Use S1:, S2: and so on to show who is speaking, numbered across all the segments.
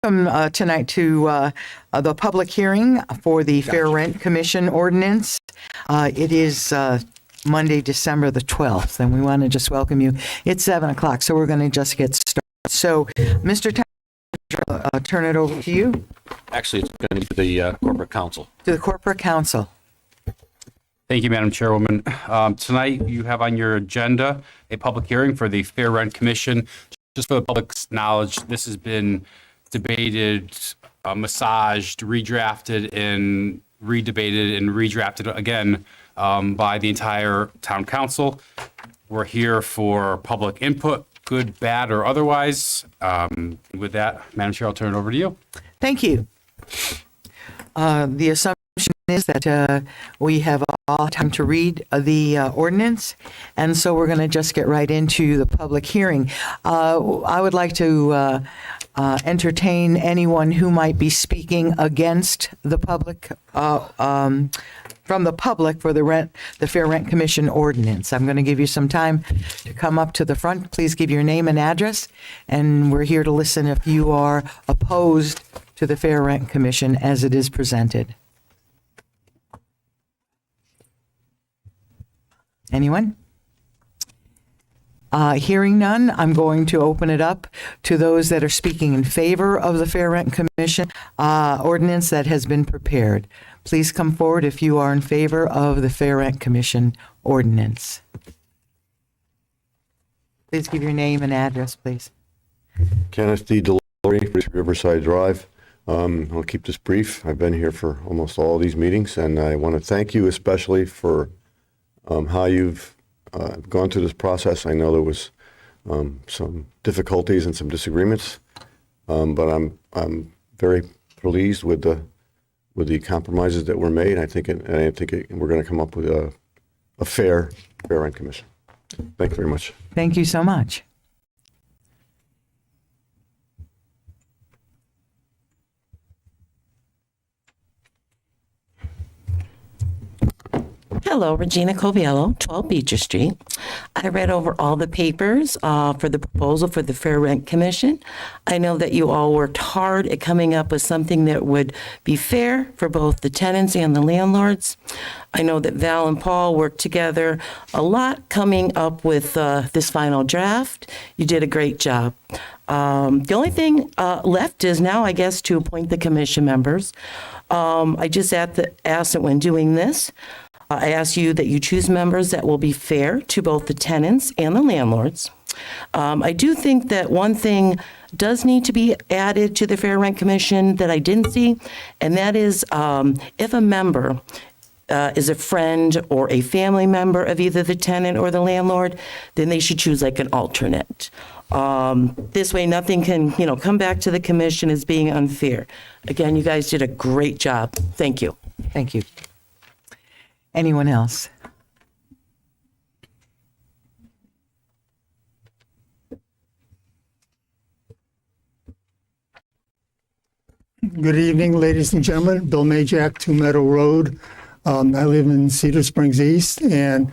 S1: Welcome tonight to the public hearing for the Fair Rent Commission ordinance. It is Monday, December the 12th, and we want to just welcome you. It's 7 o'clock, so we're going to just get started. So, Mr. Town, turn it over to you.
S2: Actually, it's going to be the corporate counsel.
S1: To the corporate counsel.
S3: Thank you, Madam Chairwoman. Tonight, you have on your agenda a public hearing for the Fair Rent Commission. Just for the public's knowledge, this has been debated, massaged, redrafted, and redebated and redrafted again by the entire town council. We're here for public input, good, bad, or otherwise. With that, Madam Chair, I'll turn it over to you.
S1: Thank you. The assumption is that we have all time to read the ordinance, and so we're going to just get right into the public hearing. I would like to entertain anyone who might be speaking against the public, from the public for the Fair Rent Commission ordinance. I'm going to give you some time to come up to the front. Please give your name and address, and we're here to listen if you are opposed to the Fair Rent Commission as it is presented. Anyone? Hearing none, I'm going to open it up to those that are speaking in favor of the Fair Rent Commission ordinance that has been prepared. Please come forward if you are in favor of the Fair Rent Commission ordinance. Please give your name and address, please.
S4: Kenneth D. Delory, Riverside Drive. I'll keep this brief. I've been here for almost all these meetings, and I want to thank you especially for how you've gone through this process. I know there was some difficulties and some disagreements, but I'm very pleased with the compromises that were made. I think we're going to come up with a fair rent commission. Thank you very much.
S1: Thank you so much.
S5: Hello, Regina Coviello, 12 Beecher Street. I read over all the papers for the proposal for the Fair Rent Commission. I know that you all worked hard at coming up with something that would be fair for both the tenants and the landlords. I know that Val and Paul worked together a lot coming up with this final draft. You did a great job. The only thing left is now, I guess, to appoint the commission members. I just asked that when doing this, I ask you that you choose members that will be fair to both the tenants and the landlords. I do think that one thing does need to be added to the Fair Rent Commission that I didn't see, and that is if a member is a friend or a family member of either the tenant or the landlord, then they should choose like an alternate. This way nothing can, come back to the commission as being unfair. Again, you guys did a great job. Thank you.
S1: Thank you. Anyone else?
S6: Good evening, ladies and gentlemen. Bill Majak, 2 Meadow Road. I live in Cedar Springs East, and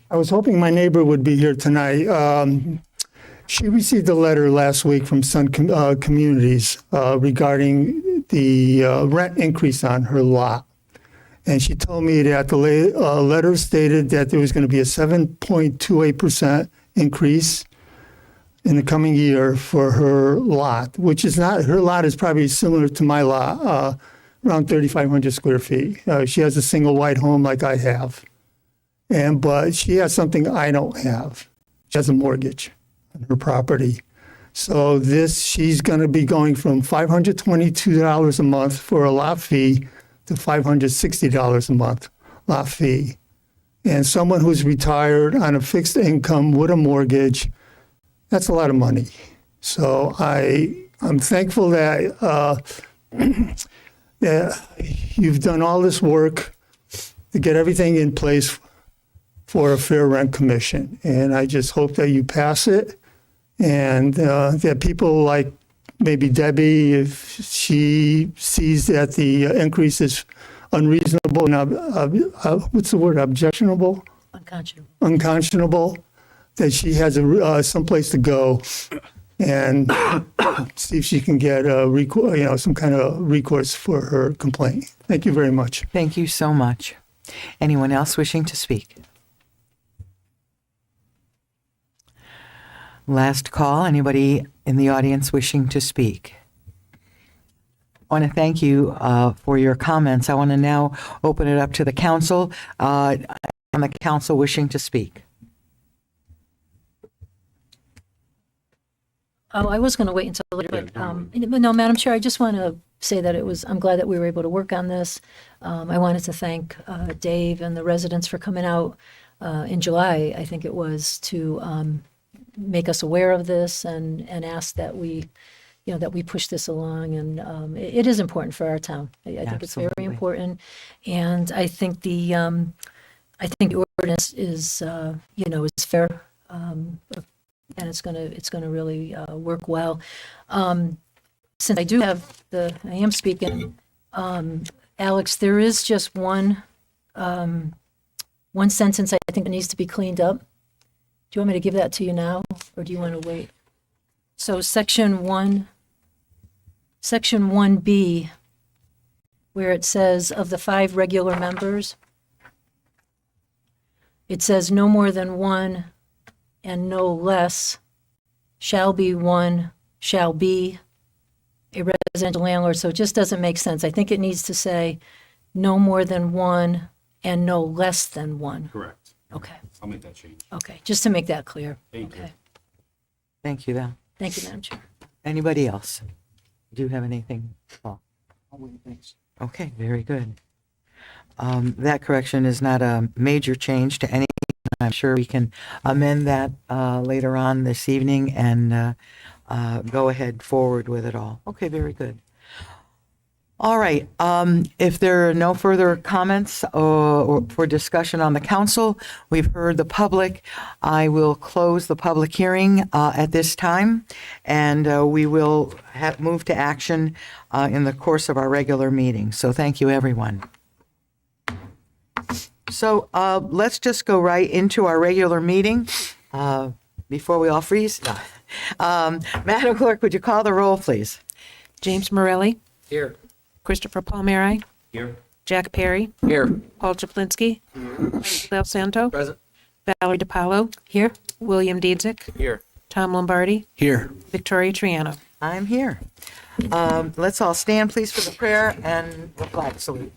S6: I was hoping my neighbor would be here tonight. She received a letter last week from Sun Communities regarding the rent increase on her lot. And she told me that the letter stated that there was going to be a 7.28% increase in the coming year for her lot, which is not, her lot is probably similar to my lot, around 3,500 square feet. She has a single wide home like I have. But she has something I don't have. She has a mortgage on her property. So she's going to be going from $522 a month for a lot fee to $560 a month lot fee. And someone who's retired on a fixed income with a mortgage, that's a lot of money. So I'm thankful that you've done all this work to get everything in place for a Fair Rent Commission. And I just hope that you pass it, and that people like maybe Debbie, if she sees that the increase is unreasonable, what's the word, objectionable? Unconscionable. That she has someplace to go and see if she can get some kind of recourse for her complaint. Thank you very much.
S1: Thank you so much. Anyone else wishing to speak? Last call. Anybody in the audience wishing to speak? I want to thank you for your comments. I want to now open it up to the council. On the council wishing to speak.
S7: Oh, I was going to wait until later, but no, Madam Chair, I just want to say that I'm glad that we were able to work on this. I wanted to thank Dave and the residents for coming out in July, I think it was, to make us aware of this and ask that we push this along. And it is important for our town. I think it's very
S1: Absolutely.
S7: important. And I think the ordinance is, is fair. And it's gonna really work well. Since I am speaking, Alex, there is just one sentence I think that needs to be cleaned up. Do you want me to give that to you now, or do you want to wait? So section 1B, where it says of the 5 regular members, it says no more than 1 and no less shall be a residential landlord. So it just doesn't make sense. I think it needs to say no more than 1 and no less than 1.
S3: Correct.
S7: Okay,
S3: I'll make that change.
S7: okay, just to make that clear.
S3: Thank you.
S7: Okay,
S1: Thank you, Val.
S7: thank you, Madam Chair.
S1: Anybody else? Do you have anything? Paul? Okay, very good. That correction is not a major change to any. I'm sure we can amend that later on this evening and go ahead forward with it all. Okay, very good. All right. If there are no further comments or for discussion on the council, we've heard the public. I will close the public hearing at this time, and we will move to action in the course of our regular meeting. So thank you, everyone. So let's just go right into our regular meeting before we all freeze. Madam Clerk, would you call the roll, please?
S8: James Morelli.
S2: Here.
S8: Christopher Palmieri.
S2: Here.
S8: Jack Perry.
S2: Here.
S8: Paul Chaplinsky. Leo Santo.
S2: Present.
S8: Valerie DiPaolo.
S7: Here?
S8: William Diedzik.
S2: Here.
S8: Tom Lombardi.
S2: Here.
S8: Victoria Triano.
S1: I'm here. Let's all stand, please, for the prayer and the flag salute.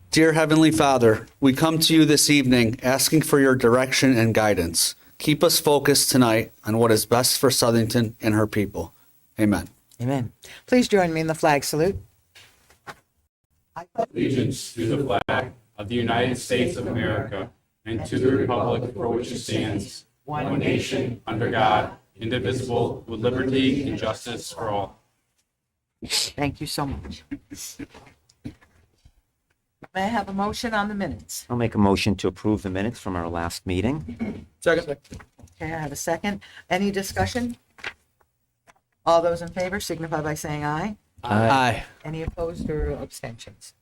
S9: Dear Heavenly Father, we come to you this evening asking for your direction and guidance. Keep us focused tonight on what is best for Southington and her people. Amen.
S1: Amen. Please join me in the flag salute.
S3: Allegiance to the flag of the United States of America and to the republic for which it stands, one nation, under God, indivisible, with liberty and justice for all.
S1: Thank you so much. May I have a motion on the minutes?
S10: I'll make a motion to approve the minutes from our last meeting.
S2: Second.
S1: Okay, I have a second. Any discussion? All those in favor signify by saying aye.
S9: Aye.
S1: Any opposed or abstentions?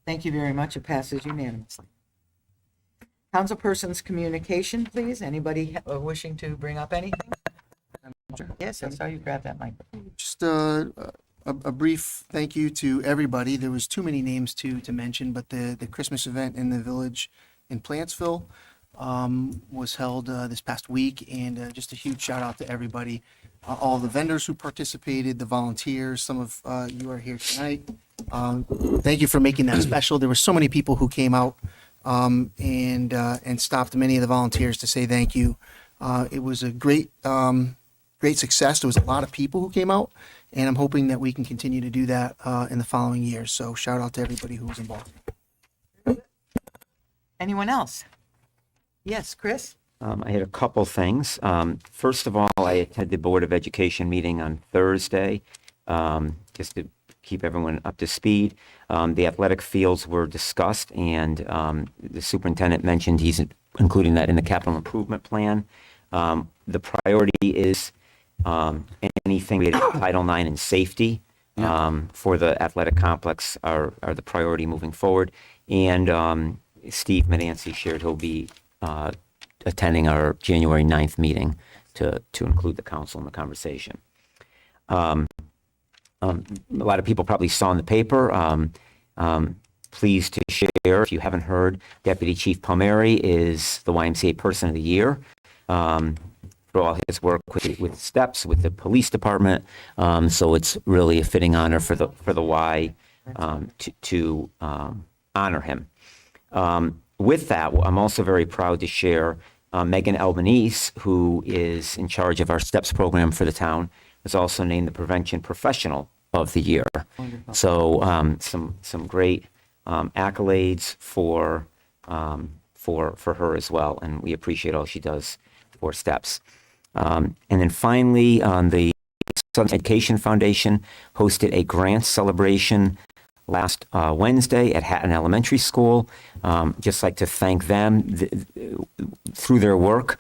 S1: Thank you very much. It passes unanimously. Councilperson's communication, please. Anybody wishing to bring up anything? Yes, I saw you grab that microphone.
S11: Just a brief thank you to everybody. There was too many names to mention, but the Christmas event in the village in Plantsville was held this past week, and just a huge shout out to everybody, all the vendors who participated, the volunteers. Some of you are here tonight. Thank you for making that special. There were so many people who came out and stopped many of the volunteers to say thank you. It was a great success. There was a lot of people who came out, and I'm hoping that we can continue to do that in the following years. So shout out to everybody who was involved.
S1: Anyone else? Yes, Chris?
S10: I had a couple things. First of all, I attended the Board of Education meeting on Thursday, just to keep everyone up to speed. The athletic fields were discussed, and the superintendent mentioned he's including that in the capital improvement plan. The priority is anything related to Title IX and safety for the athletic complex are the priority moving forward. And Steve Medancy shared he'll be attending our January 9th meeting to include the council in the conversation. A lot of people probably saw in the paper. Pleased to share, if you haven't heard, Deputy Chief Palmieri is the YMCA Person of the Year for all his work with STEPS, with the police department. So it's really a fitting honor for the Y to honor him. With that, I'm also very proud to share Megan Albanese, who is in charge of our STEPS program for the town, was also named the Prevention Professional of the Year. Wonderful. So some great accolades for her as well, and we appreciate all she does for STEPS. And then finally, the Southern Education Foundation hosted a grant celebration last Wednesday at Hatton Elementary School. Just like to thank them. Through their work,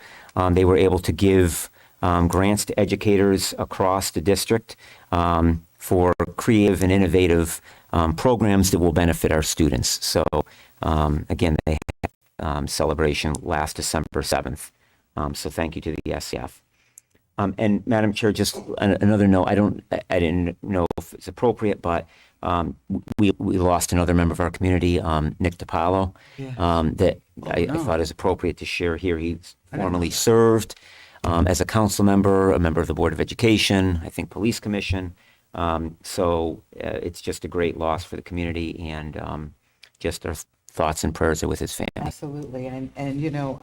S10: they were able to give grants to educators across the district for creative and innovative programs that will benefit our students. So again, they had celebration last December 7th. So thank you to the SCF. And Madam Chair, just another note, I didn't know if it's appropriate, but we lost another member of our community, Nick DiPaolo, that I thought is appropriate to share here. He formerly served as a council member, a member of the Board of Education, I think Police Commission. So it's just a great loss for the community, and just our thoughts and prayers are with his family.
S1: Absolutely. And you know,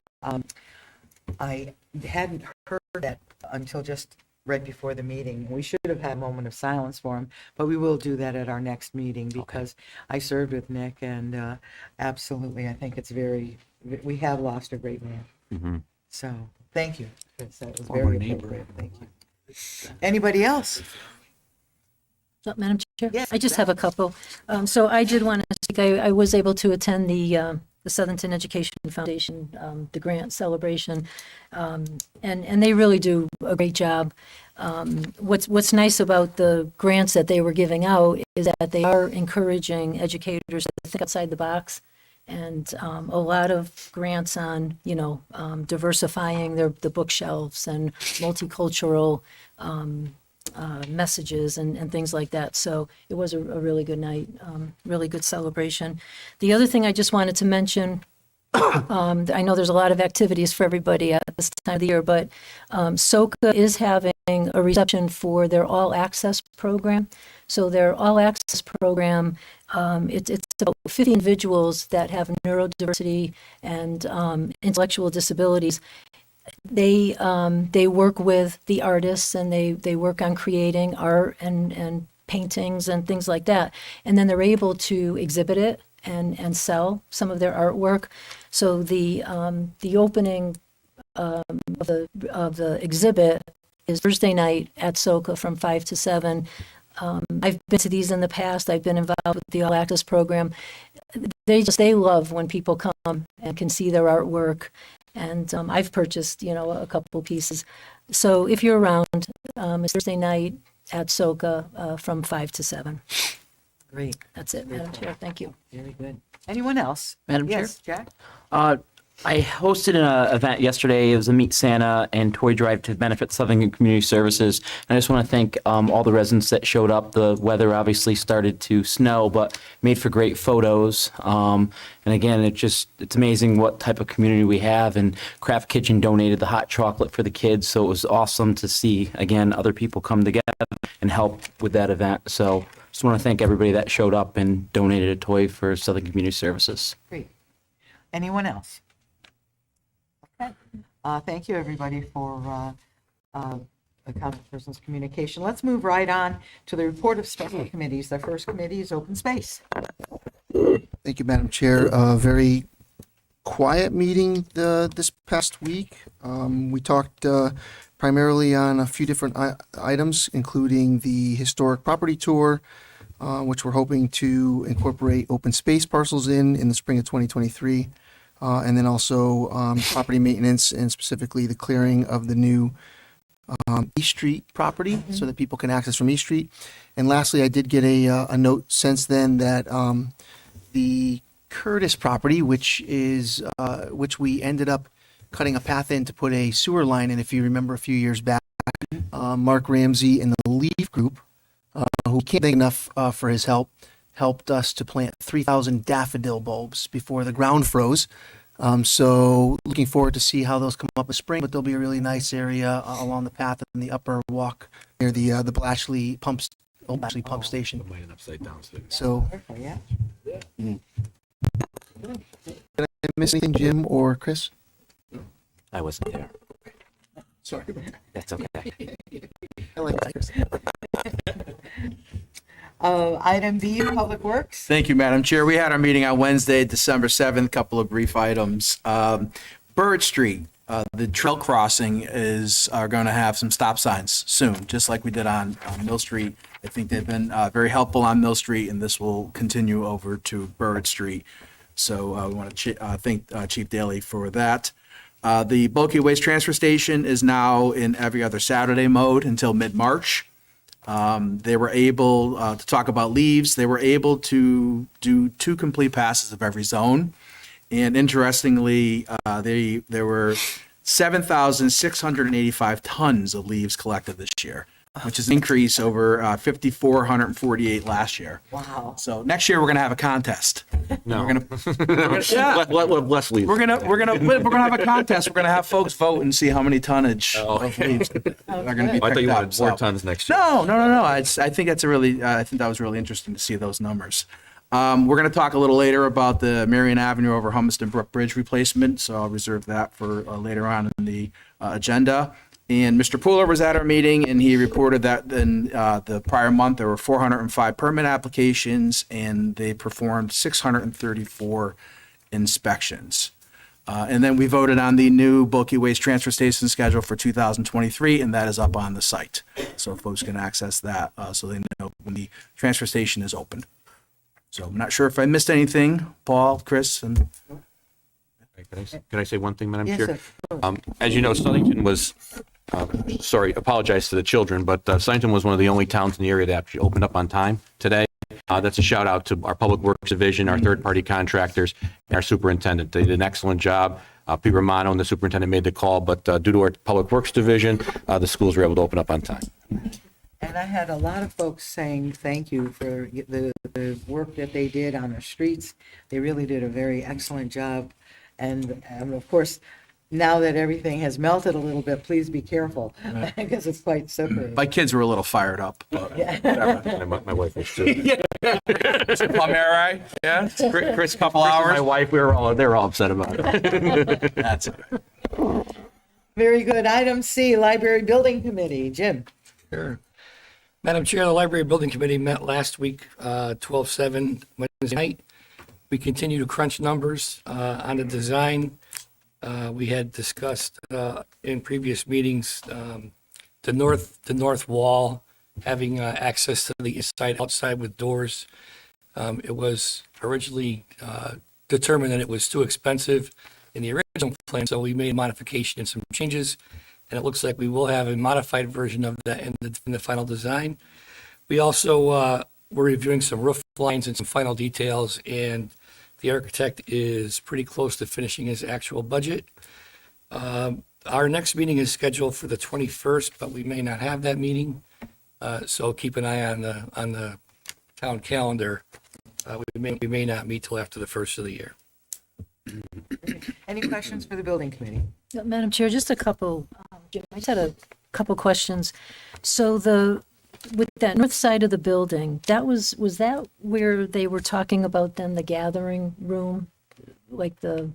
S1: I hadn't heard that until just right before the meeting. We should have had a moment of silence for him, but we will do that at our next meeting, because I served with Nick, and absolutely, I think we have lost a great man.
S10: Mm-hmm.
S1: So thank you. That was very appropriate. Thank you. Anybody else?
S7: So, Madam Chair?
S1: Yes,
S7: I just have a couple. So I did want to speak. I was able to attend the Southington Education Foundation, the grant celebration, and they really do a great job. What's nice about the grants that they were giving out is that they are encouraging educators to think outside the box, and a lot of grants on, diversifying the bookshelves and multicultural messages and things like that. So it was a really good night, really good celebration. The other thing I just wanted to mention, I know there's a lot of activities for everybody at this time of the year, but SOCA is having a reception for their All Access program. So their All Access program, it's about 50 individuals that have neurodiversity and intellectual disabilities. They work with the artists, and they work on creating art and paintings and things like that. And then they're able to exhibit it and sell some of their artwork. So the opening of the exhibit is Thursday night at SOCA from 5 to 7. I've been to these in the past. I've been involved with the All Access program. They love when people come and can see their artwork. And I've purchased, a couple pieces. So if you're around, it's Thursday night at SOCA from 5 to 7.
S1: Great.
S7: That's it, Madam Chair. Thank you.
S1: Very good. Anyone else?
S12: Madam Chair?
S1: Yes, Jack?
S12: I hosted an event yesterday. It was a Meet Santa and toy drive to benefit Southern Community Services. And I just want to thank all the residents that showed up. The weather obviously started to snow, but made for great photos. And again, it's amazing what type of community we have. And Craft Kitchen donated the hot chocolate for the kids, so it was awesome to see, again, other people come together and help with that event. So just want to thank everybody that showed up and donated a toy for Southern Community Services.
S1: Great. Anyone else? Okay. Thank you, everybody, for the councilperson's communication. Let's move right on to the report of special committees. The first committee is open space.
S11: Thank you, Madam Chair. A very quiet meeting this past week. We talked primarily on a few different items, including the historic property tour, which we're hoping to incorporate open space parcels in the spring of 2023. And then also property maintenance, and specifically the clearing of the new East Street property so that people can access from East Street. And lastly, I did get a note since then that the Curtis property, which we ended up cutting a path in to put a sewer line in. If you remember a few years back, Mark Ramsey and the Leaf Group, who can't thank enough for his help, helped us to plant 3,000 daffodil bulbs before the ground froze. So looking forward to see how those come up in spring, but there'll be a really nice area along the path in the upper walk near the Blashley old Blashley pump station.
S2: Upside down.
S11: So
S1: Yeah.
S11: did I miss anything, Jim or Chris?
S10: I wasn't there.
S11: Sorry.
S10: That's okay.
S11: I like that, Chris.
S1: Item B, Public Works.
S13: Thank you, Madam Chair. We had our meeting on Wednesday, December 7th, couple of brief items. Bird Street, the trail crossing are going to have some stop signs soon, just like we did on Mill Street. I think they've been very helpful on Mill Street, and this will continue over to Bird Street. So we want to thank Chief Daly for that. The bulky waste transfer station is now in every other Saturday mode until mid-March. They were able to talk about leaves. They were able to do 2 complete passes of every zone. And interestingly, there were 7,685 tons of leaves collected this year, which is an increase over 5,448 last year.
S1: Wow.
S13: So next year we're going to have a contest.
S2: No.
S13: We're gonna, yeah.
S2: Less leaves.
S13: We're gonna have a contest. We're gonna have folks vote and see how many tonnage of leaves are gonna be
S2: I thought
S13: picked
S2: you
S13: up.
S2: wanted more
S13: So-
S2: tons next year.
S13: No. I think that's I think that was really interesting to see those numbers. We're gonna talk a little later about the Marion Avenue over Hummiston Brook Bridge replacement, so I'll reserve that for later on in the agenda. And Mr. Pooler was at our meeting, and he reported that in the prior month, there were 405 permit applications, and they performed 634 inspections. And then we voted on the new bulky waste transfer station schedule for 2023, and that is up on the site. So folks can access that so they know when the transfer station is opened. So I'm not sure if I missed anything, Paul, Chris, and
S2: Can I say one thing, Madam
S1: Yes,
S2: Chair?
S1: sir.
S2: As you know, Southington was, apologize to the children, but Southington was one of the only towns in the area that actually opened up on time today. That's a shout out to our Public Works Division, our third-party contractors, and our superintendent. They did an excellent job. Pete Romano and the superintendent made the call, but due to our Public Works Division, the schools were able to open up on time.
S1: And I had a lot of folks saying thank you for the work that they did on the streets. They really did a very excellent job. And of course, now that everything has melted a little bit, please be careful because it's quite slippery.
S13: my kids were a little fired up. But
S2: My wife was too.
S13: Palmeri, yeah, Chris, couple hours.
S2: My wife, they were all upset about it.
S13: That's it.
S1: Very good. Item C, Library Building Committee. Jim.
S14: Sure. Madam Chair, the Library Building Committee met last week, 12/7 Wednesday night. We continue to crunch numbers on the design. We had discussed in previous meetings the north wall having access to the inside outside with doors. It was originally determined that it was too expensive in the original plan, so we made a modification and some changes, and it looks like we will have a modified version of that in the final design. We also were reviewing some roof lines and some final details, and the architect is pretty close to finishing his actual budget. Our next meeting is scheduled for the 21st, but we may not have that meeting. So keep an eye on the town calendar. We may not meet till after the first of the year.
S1: Any questions for the Building Committee?
S7: Madam Chair, just a couple, Jim, I just had a couple questions. So with that north side of the building, was that where they were talking about then the gathering room? Like the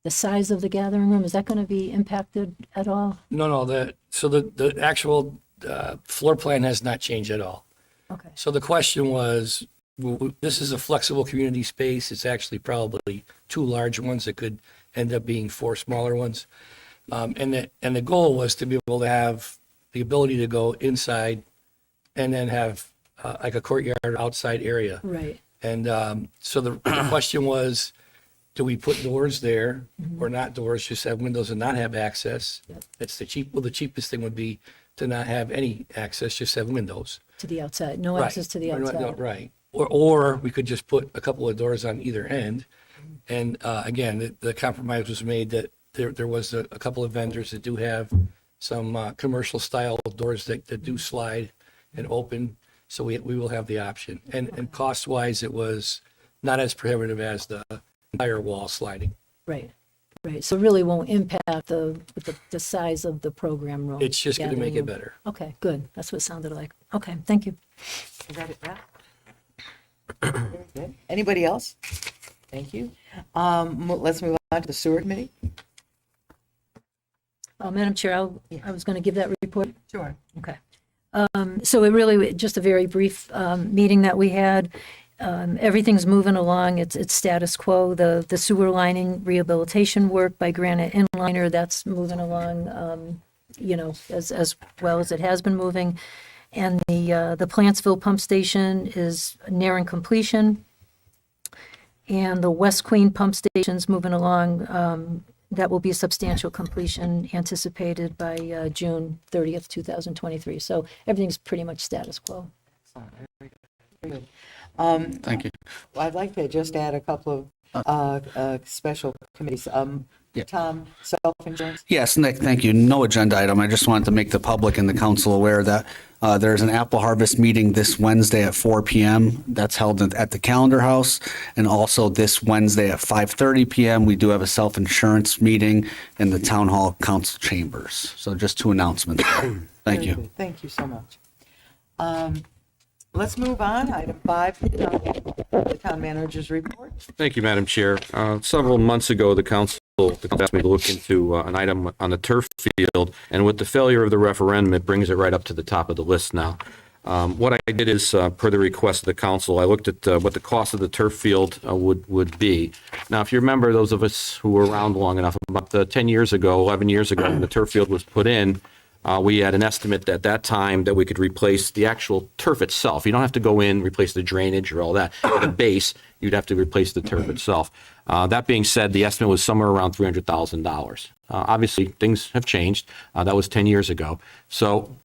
S7: size of the gathering room, is that going to be impacted at all?
S14: No, the actual floor plan has not changed at all.
S7: Okay.
S14: So the question was, this is a flexible community space. It's actually probably 2 large ones that could end up being 4 smaller ones. And the goal was to be able to have the ability to go inside and then have like a courtyard outside area.
S7: Right.
S14: And so the question was, do we put doors there or not doors, just have windows and not have access? That's the cheapest thing would be to not have any access, just have windows.
S7: To the outside, no
S14: Right.
S7: access to the
S14: Right,
S7: outside.
S14: Right. Or we could just put a couple of doors on either end. And again, the compromise was made that there was a couple of vendors that do have some commercial style doors that do slide and open. So we will have the option. And cost wise, it was not as prohibitive as the entire wall sliding.
S7: Right, right. So it really won't impact the size of the program room.
S14: It's just going to make
S7: gathering
S14: it
S7: room.
S14: better.
S7: Okay, good. That's what it sounded like. Okay, thank you.
S1: Is that it, Brad? Very good. Anybody else? Thank you. Let's move on to the sewer committee.
S7: Madam Chair, I was going to give that report.
S1: Sure.
S7: Okay. So it really, just a very brief meeting that we had. Everything's moving along. It's status quo. The sewer lining rehabilitation work by Granite Inliner, that's moving along, as well as it has been moving. And the Plantsville pump station is nearing completion. And the West Queen pump station's moving along. That will be a substantial completion anticipated by June 30th, 2023. So everything's pretty much status quo.
S9: Thank you.
S1: I'd like to just add a couple of special committees. Tom, self-insurance.
S9: Yes, Nick, thank you. No agenda item. I just wanted to make the public and the council aware that there's an apple harvest meeting this Wednesday at 4 p.m. That's held at the Calendar House. And also this Wednesday at 5:30 p.m. we do have a self-insurance meeting in the Town Hall Council Chambers. So just two announcements. Thank
S1: Very
S9: you.
S1: good. Thank you so much. Let's move on. Item 5, the town manager's report.
S2: Thank you, Madam Chair. Several months ago, the council asked me to look into an item on the turf field, and with the failure of the referendum, it brings it right up to the top of the list now. What I did is, per the request of the council, I looked at what the cost of the turf field would be. Now, if you remember, those of us who were around long enough, about 10 years ago, 11 years ago, when the turf field was put in, we had an estimate at that time that we could replace the actual turf itself. You don't have to go in, replace the drainage or all that. At the base, you'd have to replace the turf itself. That being said, the estimate was somewhere around $300,000. Obviously, things have changed. That was 10 years ago. So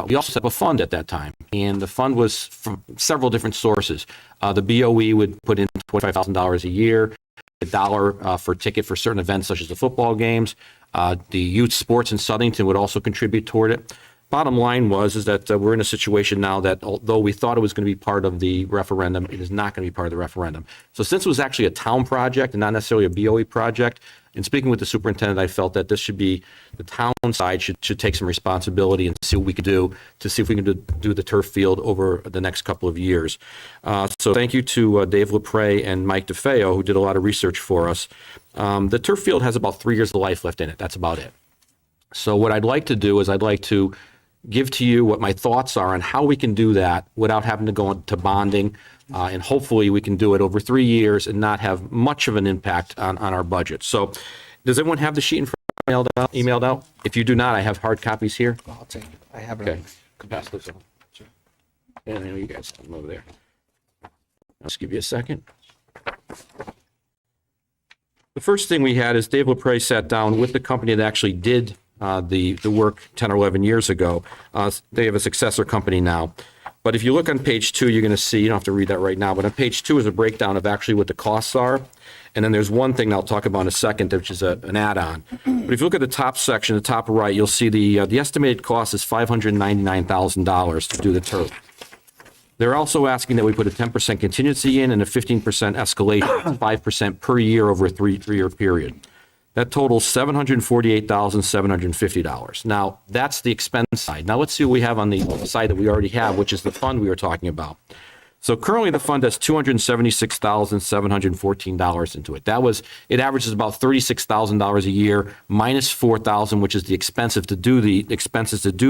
S2: we also set up a fund at that time, and the fund was from several different sources. The BOE would put in $25,000 a year, $1 for ticket for certain events such as the football games. The youth sports in Southington would also contribute toward it. Bottom line is that we're in a situation now that although we thought it was going to be part of the referendum, it is not going to be part of the referendum. So since it was actually a town project and not necessarily a BOE project, in speaking with the superintendent, I felt that this should be, the town side should take some responsibility and see what we could do to see if we can do the turf field over the next couple of years. So thank you to Dave LaPre and Mike DeFeo, who did a lot of research for us. The turf field has about 3 years of life left in it. That's about it. So what I'd like to do is I'd like to give to you what my thoughts are on how we can do that without having to go into bonding. And hopefully we can do it over 3 years and not have much of an impact on our budget. So does everyone have the sheet in front of emailed out? If you do not, I have hard copies here.
S9: I'll take it. I have it.
S2: Okay. Can pass those on. And I know you guys have them over there. I'll just give you a second. The first thing we had is Dave LaPre sat down with the company that actually did the work 10 or 11 years ago. They have a successor company now. But if you look on page 2, you're going to see, you don't have to read that right now, but on page 2 is a breakdown of actually what the costs are. And then there's one thing that I'll talk about in a second, which is an add-on. But if you look at the top section, the top right, you'll see the estimated cost is $599,000 to do the turf. They're also asking that we put a 10% contingency in and a 15% escalation, 5% per year over a three-year period. That totals $748,750. Now, that's the expense side. Now, let's see what we have on the side that we already have, which is the fund we were talking about. So currently the fund has $276,714 into it. It averages about $36,000 a year minus $4,000, which is the expenses to do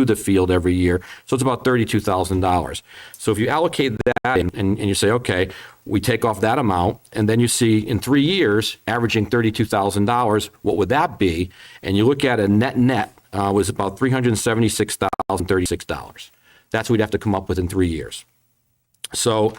S2: the field every year. So it's about $32,000. So if you allocate that and you say, okay, we take off that amount, and then you see in 3 years, averaging $32,000, what would that be? And you look at a net was about $376,036. That's what we'd have to come up with in 3 years. So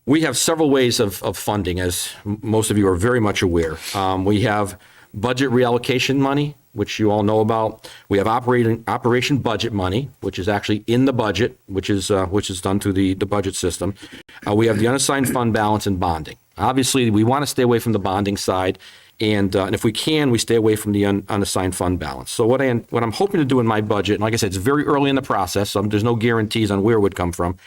S2: we have several ways of funding, as most of you are very much aware. We have budget reallocation money, which you all know about. We have operation budget money, which is actually in the budget, which is done through the budget system. We have the unassigned fund balance and bonding. Obviously, we want to stay away from the bonding side, and if we can, we stay away from the unassigned fund balance. So what I'm hoping to do in my budget, and like I said, it's very early in the process, so there's no guarantees on where it would come from.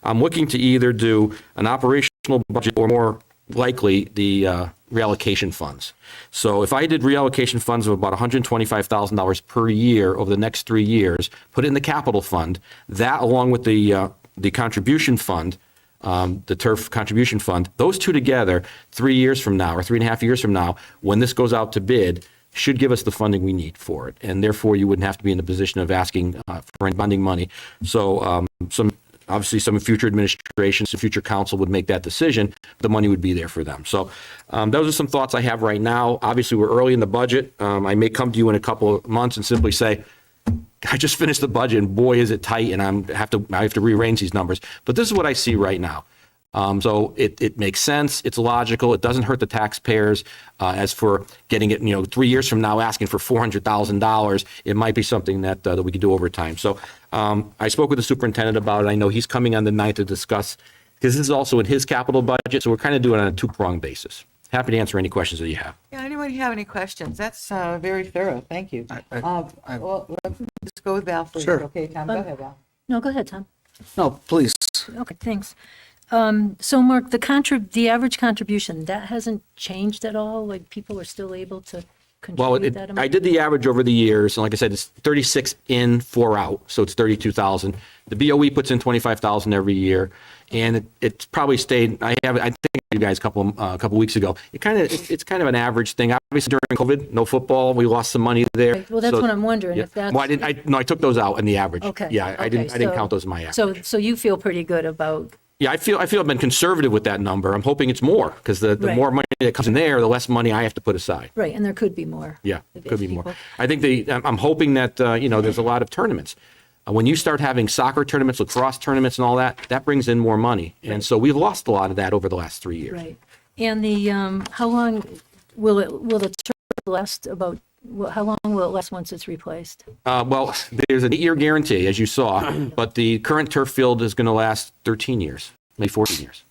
S2: I'm looking to either do an operational budget or more likely the reallocation funds. So if I did reallocation funds of about $125,000 per year over the next 3 years, put it in the capital fund, that along with the contribution fund, the turf contribution fund, those two together, 3 years from now or 3.5 years from now, when this goes out to bid, should give us the funding we need for it. And therefore, you wouldn't have to be in the position of asking for any bonding money. So obviously, some future administrations, some future council would make that decision. The money would be there for them. So those are some thoughts I have right now. Obviously, we're early in the budget. I may come to you in a couple of months and simply say, I just finished the budget and boy, is it tight, and I have to rearrange these numbers. But this is what I see right now. So it makes sense. It's logical. It doesn't hurt the taxpayers. As for getting it, 3 years from now, asking for $400,000, it might be something that we could do over time. So I spoke with the superintendent about it. I know he's coming on the 9th to discuss, because this is also in his capital budget. So we're kind of doing it on a two-pronged basis. Happy to answer any questions that you have.
S1: Yeah, anybody have any questions? That's very thorough. Thank you. Well, let's just go with Val first.
S9: Sure.
S1: Okay, Tom, go ahead, Val.
S7: No, go ahead, Tom.
S9: No, please.
S7: Okay, thanks. So Mark, the average contribution, that hasn't changed at all? Like people are still able to
S2: Well,
S7: contribute that amount?
S2: I did the average over the years, and like I said, it's 36 in, 4 out, so it's 32,000. The BOE puts in 25,000 every year, and it's probably stayed. I think you guys a couple weeks ago. It's kind of an average thing. Obviously, during COVID, no football, we lost some money there.
S7: Right, well, that's
S2: So-
S7: what I'm wondering,
S2: yeah.
S7: if that's.
S2: Well, I took those out in the average.
S7: Okay.
S2: Yeah, I
S7: okay,
S2: didn't count those in my average.
S7: So you feel pretty good about,
S2: Yeah, I feel I've been conservative with that number. I'm hoping it's more, because the
S7: Right.
S2: more money that comes in there, the less money I have to put aside.
S7: right, and there could be more.
S2: Yeah,
S7: if
S2: could be more.
S7: people-
S2: I think I'm hoping that, there's a lot of tournaments. When you start having soccer tournaments, lacrosse tournaments and all that, that brings in more money. And so we've lost a lot of that over the last 3 years.
S7: Right. And how long will the turf last about, how long will it last once it's replaced?
S2: Well, there's an 8-year guarantee, as you saw, but the current turf field is going to last 13 years, maybe 14 years.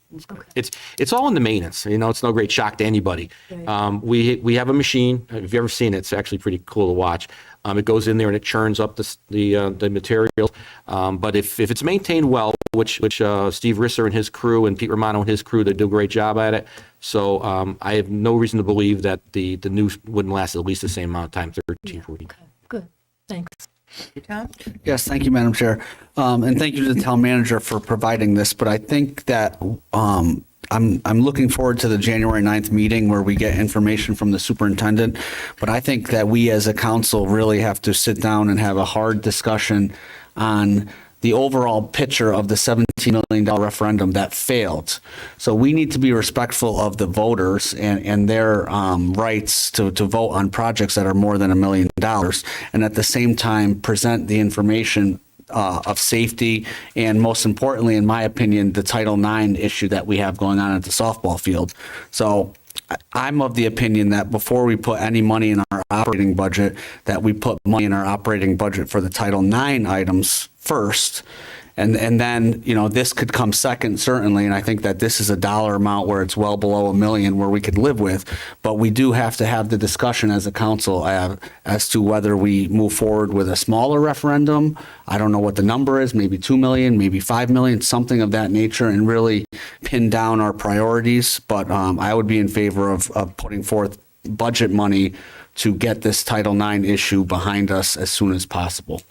S2: It's all in the maintenance. It's no great shock to anybody.
S7: Right.
S2: We have a machine. If you've ever seen it, it's actually pretty cool to watch. It goes in there and it churns up the materials. But if it's maintained well, which Steve Risser and his crew and Pete Romano and his crew, they do a great job at it. So I have no reason to believe that the new wouldn't last at least the same amount of time, 13, 14.
S7: Okay, good, thanks.
S1: Tom?
S9: Yes, thank you, Madam Chair. And thank you to the town manager for providing this. But I think that I'm looking forward to the January 9th meeting where we get information from the superintendent. But I think that we as a council really have to sit down and have a hard discussion on the overall picture of the $17 million referendum that failed. So we need to be respectful of the voters and their rights to vote on projects that are more than $1 million. And at the same time, present the information of safety and, most importantly, in my opinion, the Title IX issue that we have going on at the softball field. So I'm of the opinion that before we put any money in our operating budget, that we put money in our operating budget for the Title IX items first. And then, this could come second, certainly. And I think that this is a dollar amount where it's well below $1 million where we could live with. But we do have to have the discussion as a council as to whether we move forward with a smaller referendum. I don't know what the number is, maybe 2 million, maybe 5 million, something of that nature, and really pin down our priorities. But I would be in favor of putting forth budget money to get this Title IX issue behind us as soon as possible.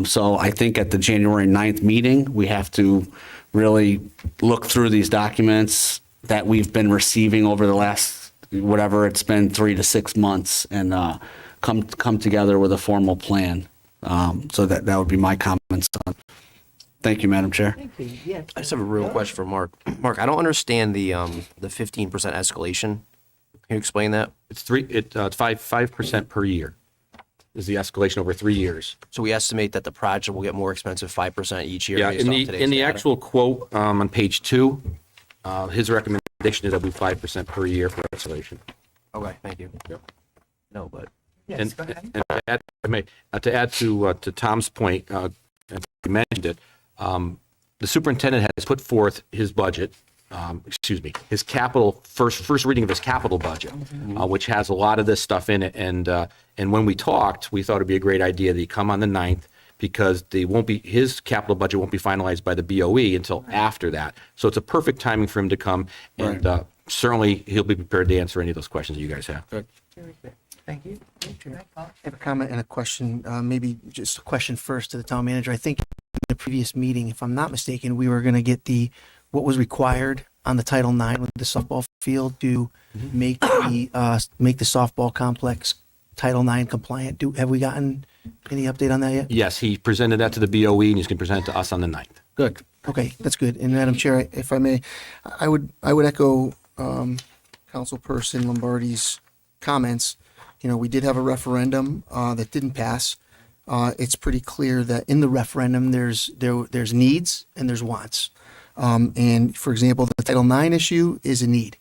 S9: So I think at the January 9th meeting, we have to really look through these documents that we've been receiving over the last, whatever it's been, 3 to 6 months, and come together with a formal plan. So that would be my comments on. Thank you, Madam Chair.
S1: Thank you. Yes.
S15: I just have a real question for Mark. Mark, I don't understand the 15% escalation. Can you explain that?
S2: It's 5% per year is the escalation over 3 years.
S15: So we estimate that the project will get more expensive 5% each year.
S2: Yeah,
S15: based
S2: in
S15: off
S2: the
S15: today's
S2: in the
S15: data?
S2: actual quote on page 2, his recommendation is that we 5% per year for escalation.
S15: Okay, thank you.
S2: Yep.
S15: No, but
S1: Yes, go ahead.
S2: And to add to Tom's point, and you mentioned it, the superintendent has put forth his budget, his capital, first reading of his capital budget, which has a lot of this stuff in it. And when we talked, we thought it'd be a great idea that he come on the 9th, because his capital budget won't be finalized by the BOE until after that. So it's a perfect timing for him to come, and certainly he'll be prepared to answer any of those questions that you guys have.
S1: Thank you.
S11: I have a comment and a question, maybe just a question first to the town manager. I think in the previous meeting, if I'm not mistaken, we were going to get what was required on the Title IX with the softball field to make the softball complex Title IX compliant. Have we gotten any update on that yet?
S2: Yes, he presented that to the BOE, and he's going to present it to us on the 9th.
S11: Good. Okay, that's good. And Madam Chair, if I may, I would echo Councilperson Lombardi's comments. You know, we did have a referendum that didn't pass. It's pretty clear that in the referendum there's needs and there's wants. And for example, the Title IX issue is a need,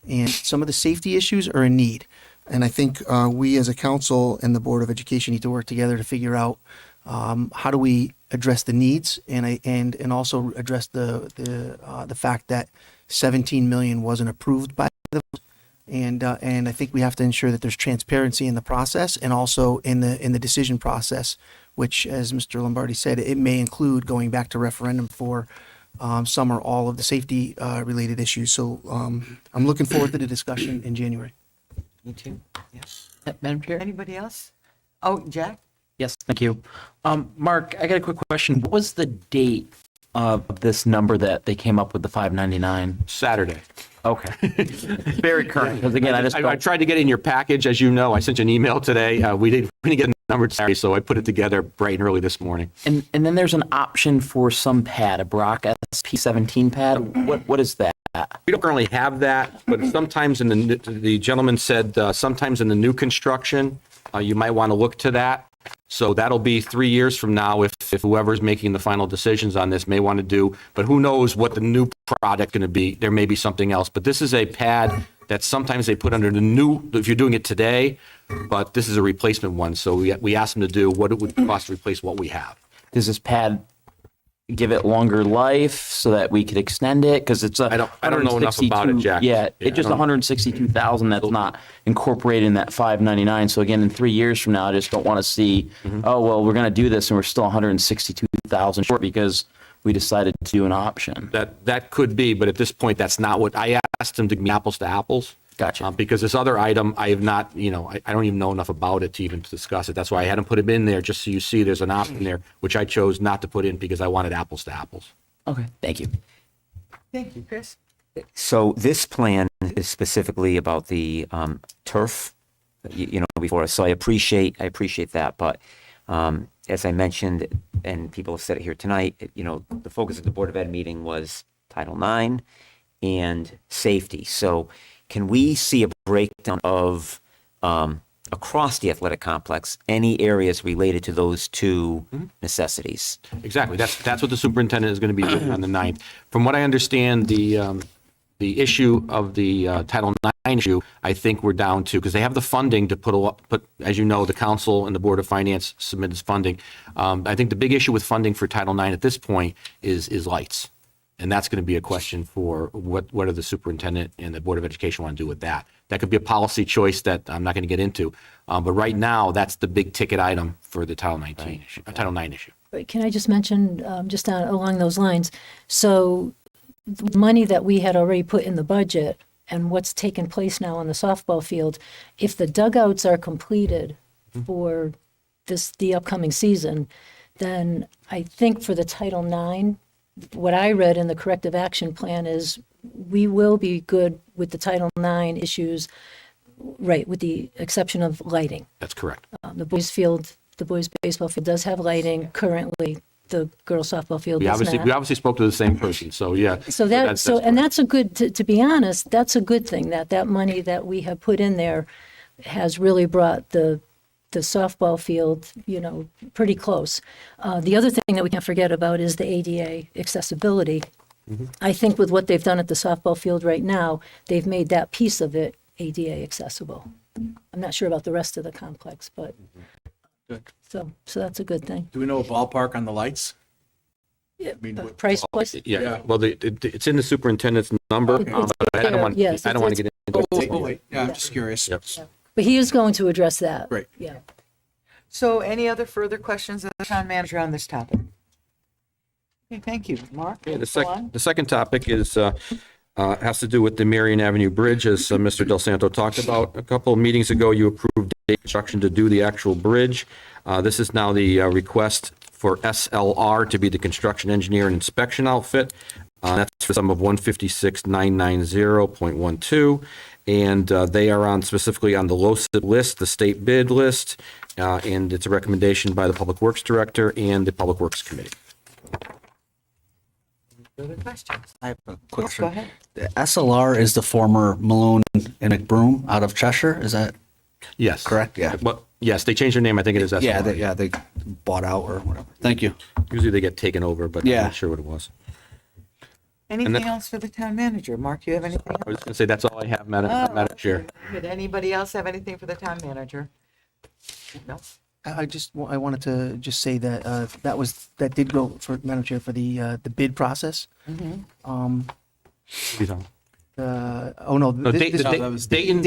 S11: and some of the safety issues are a need. And I think we as a council and the Board of Education need to work together to figure out how do we address the needs and also address the fact that 17 million wasn't approved by the and I think we have to ensure that there's transparency in the process and also in the decision process, which, as Mr. Lombardi said, it may include going back to referendum for some or all of the safety related issues. So I'm looking forward to the discussion in January.
S1: Me too. Yes.
S12: Madam Chair?
S1: Anybody else? Oh, Jack?
S12: Yes, thank you. Mark, I got a quick question. What was the date of this number that they came up with, the 599?
S2: Saturday.
S12: Okay. Very current, because again,
S2: I tried to get it in your package, as you know. I sent you an email today. We didn't get a number Saturday, so I put it together bright and early this morning.
S12: And then there's an option for some pad, a Brock SP17 pad. What is that?
S2: We don't currently have that, but sometimes the gentleman said sometimes in the new construction, you might want to look to that. So that'll be 3 years from now if whoever's making the final decisions on this may want to do, but who knows what the new product going to be. There may be something else, but this is a pad that sometimes they put under the new, if you're doing it today, but this is a replacement one. So we asked them to do what it would cost to replace what we have.
S12: Does this pad give it longer life so that we could extend it? Because it's
S2: I don't know enough about it, Jack.
S12: Yeah, it's just 162,000 that's not incorporated in that 599. So again, in 3 years from now, I just don't want to see, oh, well, we're going to do this and we're still 162,000 short because we decided to do an option.
S2: That could be, but at this point, that's not what I asked them to be apples to apples.
S12: Gotcha.
S2: Because this other item, I have not, I don't even know enough about it to even discuss it. That's why I hadn't put it in there, just so you see there's an option there, which I chose not to put in because I wanted apples to apples.
S12: Okay, thank you.
S1: Thank you, Chris.
S10: So this plan is specifically about the turf, before us. So I appreciate that. But as I mentioned, and people have said it here tonight, the focus of the Board of Ed meeting was Title IX and safety. So can we see a breakdown of across the athletic complex, any areas related to those two necessities?
S2: Exactly. That's what the superintendent is going to be doing on the 9th. From what I understand, the issue of the Title IX issue, I think we're down to, because they have the funding to put, as you know, the council and the Board of Finance submitted funding. I think the big issue with funding for Title IX at this point is lights. And that's going to be a question for what do the superintendent and the Board of Education want to do with that. That could be a policy choice that I'm not going to get into. But right now, that's the big ticket item for the Title IX issue.
S7: But can I just mention, along those lines, so the money that we had already put in the budget and what's taken place now on the softball field, if the dugouts are completed for the upcoming season, then I think for the Title IX, what I read in the corrective action plan is we will be good with the Title IX issues, right, with the exception of lighting.
S2: That's correct.
S7: The boys baseball field does have lighting currently. The girls softball field does not.
S2: We obviously spoke to the same person, so yeah.
S7: That's a good, to be honest, that's a good thing that money that we have put in there has really brought the softball field, pretty close. The other thing that we can't forget about is the ADA accessibility. I think with what they've done at the softball field right now, they've made that piece of it ADA accessible. I'm not sure about the rest of the complex, but
S13: Good.
S7: so that's a good thing.
S13: Do we know a ballpark on the lights?
S7: Price was?
S2: Yeah, well, it's in the superintendent's number,
S7: It's
S2: but I don't want,
S7: yes,
S2: I don't want to
S7: it's-
S2: get into
S13: Oh,
S2: it.
S13: wait, yeah, I'm just curious.
S2: Yep.
S7: But he is going to address that.
S13: Right.
S7: Yeah.
S1: So any other further questions of the town manager on this topic? Okay, thank you. Mark?
S2: Okay,
S1: go on.
S2: the second topic is, has to do with the Marion Avenue Bridge, as Mr. Del Santo talked about. A couple of meetings ago, you approved the construction to do the actual bridge. This is now the request for SLR to be the construction engineer and inspection outfit. That's for the sum of 156,990.12. And they are on, specifically on the LoCIP list, the state bid list, and it's a recommendation by the Public Works Director and the Public Works Committee.
S1: Further questions?
S9: I have a quick
S1: Yes, go
S9: question.
S1: ahead.
S9: The SLR is the former Malone and McBroom out of Cheshire. Is that
S2: Yes.
S9: correct? Yeah.
S2: Well, yes, they changed their name. I think it is SLR.
S9: Yeah, they bought out or whatever. Thank you.
S2: Usually they get taken over, but I'm
S9: Yeah.
S2: not sure what it was.
S1: Anything else for the town manager? Mark, you have anything?
S2: I was going to say, that's all I have, Madam Chair.
S1: Did anybody else have anything for the town manager? No?
S11: I wanted to just say that that did go for Madam Chair for the bid process. Oh no,
S2: No,
S11: this-
S2: Dayton
S11: Dayton was the
S2: Dayton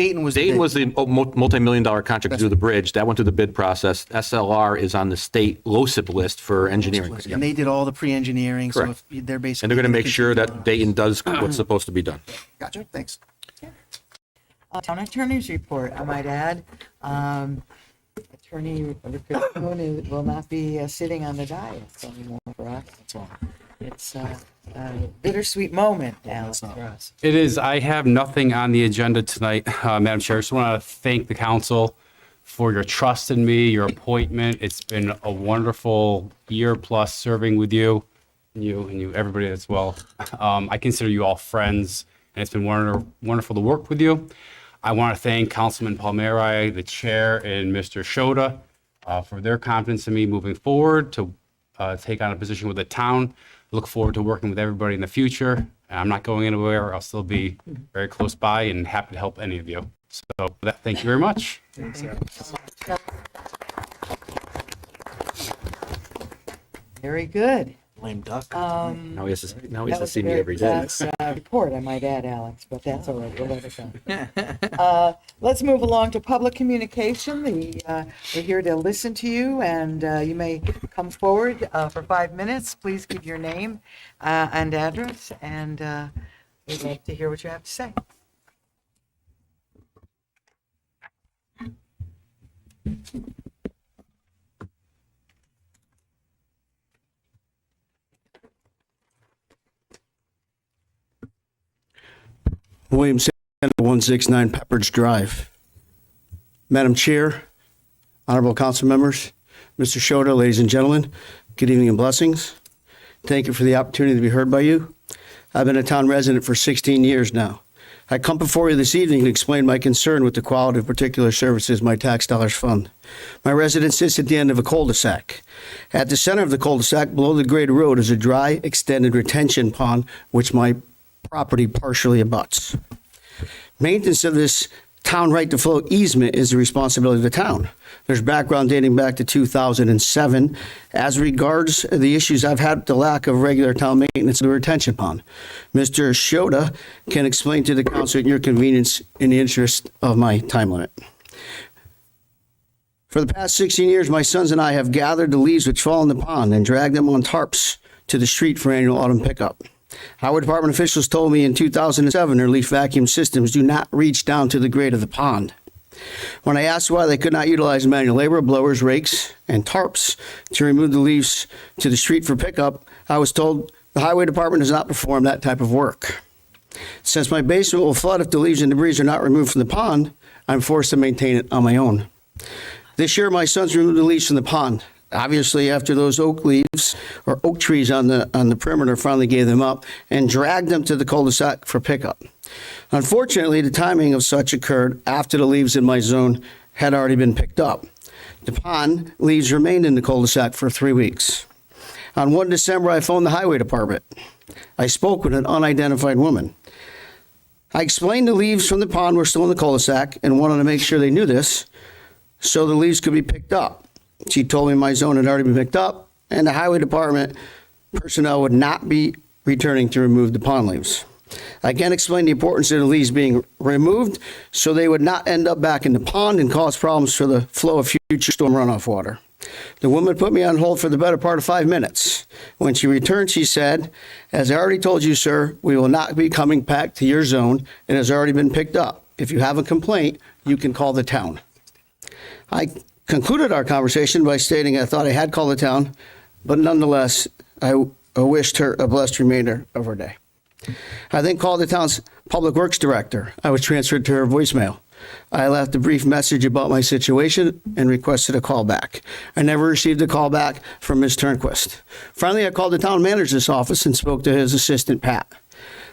S11: bid.
S2: was the multi-million-dollar contract to do the bridge. That went through the bid process. SLR is on the state LoCIP list for engineering.
S11: And they did all the pre-engineering, so
S2: Correct.
S11: if they're basically.
S2: And they're going to make sure
S11: continue
S2: that
S11: on.
S2: Dayton does what's supposed to be done.
S11: Gotcha, thanks.
S1: Town attorney's report, I might add. Attorney Richard Kuhn will not be sitting on the dais anymore for us. It's a bittersweet moment, Alex, for us.
S3: It is. I have nothing on the agenda tonight, Madam Chair. I just want to thank the council for your trust in me, your appointment. It's been a wonderful year plus serving with you, everybody as well. I consider you all friends, and it's been wonderful to work with you. I want to thank Councilman Palmieri, the chair, and Mr. Shota for their confidence in me moving forward to take on a position with the town. Look forward to working with everybody in the future. I'm not going anywhere. I'll still be very close by and happy to help any of you. So with that, thank you very much.
S1: Very good.
S9: Lame duck.
S2: Now he has to
S1: That was
S2: see
S1: a
S2: me
S1: very
S2: every day.
S1: fast, report, I might add, Alex, but that's all right. We'll let it go. Let's move along to public communication. We're here to listen to you, and you may come forward for 5 minutes. Please give your name and address, and we'd like to hear what you have to say.
S16: William Sanders, 169 Pepperidge Drive. Madam Chair, honorable council members, Mr. Shota, ladies and gentlemen, good evening and blessings. Thank you for the opportunity to be heard by you. I've been a town resident for 16 years now. I come before you this evening to explain my concern with the quality of particular services my tax dollars fund. My residence sits at the end of a cul-de-sac. At the center of the cul-de-sac, below the grade road, is a dry, extended retention pond, which my property partially abuts. Maintenance of this town right to flow easement is the responsibility of the town. There's background dating back to 2007 as regards the issues I've had with the lack of regular town maintenance of the retention pond. Mr. Shota can explain to the council at your convenience in the interest of my time limit. For the past 16 years, my sons and I have gathered the leaves which fall in the pond and dragged them on tarps to the street for annual autumn pickup. Highway Department officials told me in 2007 their leaf vacuum systems do not reach down to the grade of the pond. When I asked why they could not utilize manual labor, blowers, rakes, and tarps to remove the leaves to the street for pickup, I was told the Highway Department does not perform that type of work. Since my basement will flood if the leaves and debris are not removed from the pond, I'm forced to maintain it on my own. This year, my sons removed the leaves from the pond. Obviously, after those oak leaves or oak trees on the perimeter finally gave them up and dragged them to the cul-de-sac for pickup. Unfortunately, the timing of such occurred after the leaves in my zone had already been picked up. The pond leaves remained in the cul-de-sac for 3 weeks. On 1 December, I phoned the Highway Department. I spoke with an unidentified woman. I explained the leaves from the pond were still in the cul-de-sac and wanted to make sure they knew this so the leaves could be picked up. She told me my zone had already been picked up, and the Highway Department personnel would not be returning to remove the pond leaves. I again explained the importance of the leaves being removed so they would not end up back in the pond and cause problems for the flow of future storm runoff water. The woman put me on hold for the better part of 5 minutes. When she returned, she said, "As I already told you, sir, we will not be coming back to your zone. It has already been picked up. If you have a complaint, you can call the town." I concluded our conversation by stating I thought I had called the town, but nonetheless, I wished her a blessed remainder of her day. I then called the town's public works director. I was transferred to her voicemail. I left a brief message about my situation and requested a call back. I never received a call back from Ms. Turnquist. Finally, I called the town manager's office and spoke to his assistant, Pat.